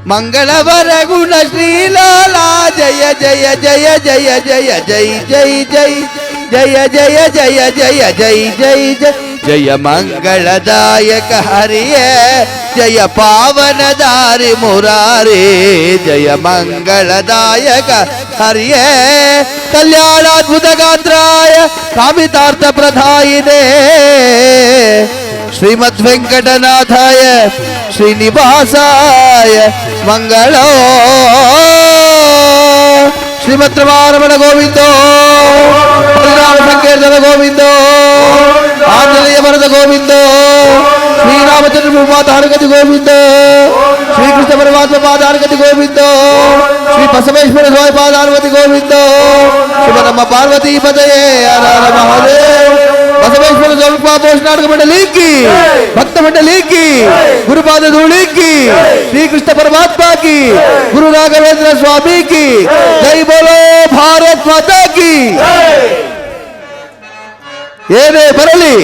ಮಂಗಳವರ ಗುಣ ಶ್ರೀಲೋಲಾ. ಜಯ ಜಯ ಜಯ ಜಯ ಜಯ ಜೈ ಜೈ ಜೈ ಜಯ ಜಯ ಜಯ ಜಯ ಜೈ ಜೈ ಜಯ. ಜಯ ಮಂಗಳದಾಯಕ ಹರಿಯೇ ಜಯ ಪಾವನದಾರಿ ಮುರಾರೇ. ಜಯ ಮಂಗಳದಾಯಕ ಹರಿಯೇ ಕಲ್ಯಾಣಾದ್ಭುತ ಗಾತ್ರಾಯ ಕಾಮಿತಾರ್ಥ ಪ್ರದಾಯಿನೇ ಶ್ರೀಮದ್ ವೆಂಕಟನಾಥಾಯ ಶ್ರೀನಿವಾಸಾಯ ಮಂಗಳೋ. ಶ್ರೀಮದ್ ರಮಣ ಗೋವಿಂದೋ, ಹರಿನಾಮ ಸಂಕೀರ್ತನ ಗೋವಿಂದೋ, ಆಂಜನೇಯ ವರದ ಗೋವಿಂದೋ, ಶ್ರೀರಾಮಚಂದ್ರ ಪಾದಾರಗತಿ ಗೋವಿಂದೋ, ಶ್ರೀಕೃಷ್ಣ ಪರಮಾತ್ಮ ಪಾದಾರಗತಿ ಗೋವಿಂದೋ, ಶ್ರೀ ಬಸವೇಶ್ವರ ಸ್ವಾಮಿ ಪಾದಾರಗತಿ ಗೋವಿಂದೋ, ಶಿವನಮ್ಮ ಪಾರ್ವತಿ ಪದಯೇ ಹರ ಹರ ಮಹಾದೇವ್. ಬಸವೇಶ್ವರ ಸ್ವಾಮಿ ಪೋಷಣಾರ್ಥ ಮಂಡಲಿ ಕಿ, ಭಕ್ತ ಮಂಡಲಿ ಕಿ, ಗುರುಪಾದ ಧೂಳಿ ಕಿ, ಶ್ರೀಕೃಷ್ಣ ಪರಮಾತ್ಮ की, गुरु राघवेंद्र स्वामी की जय. बोलो भारत माता की. ಏನೇ ಬರಲಿ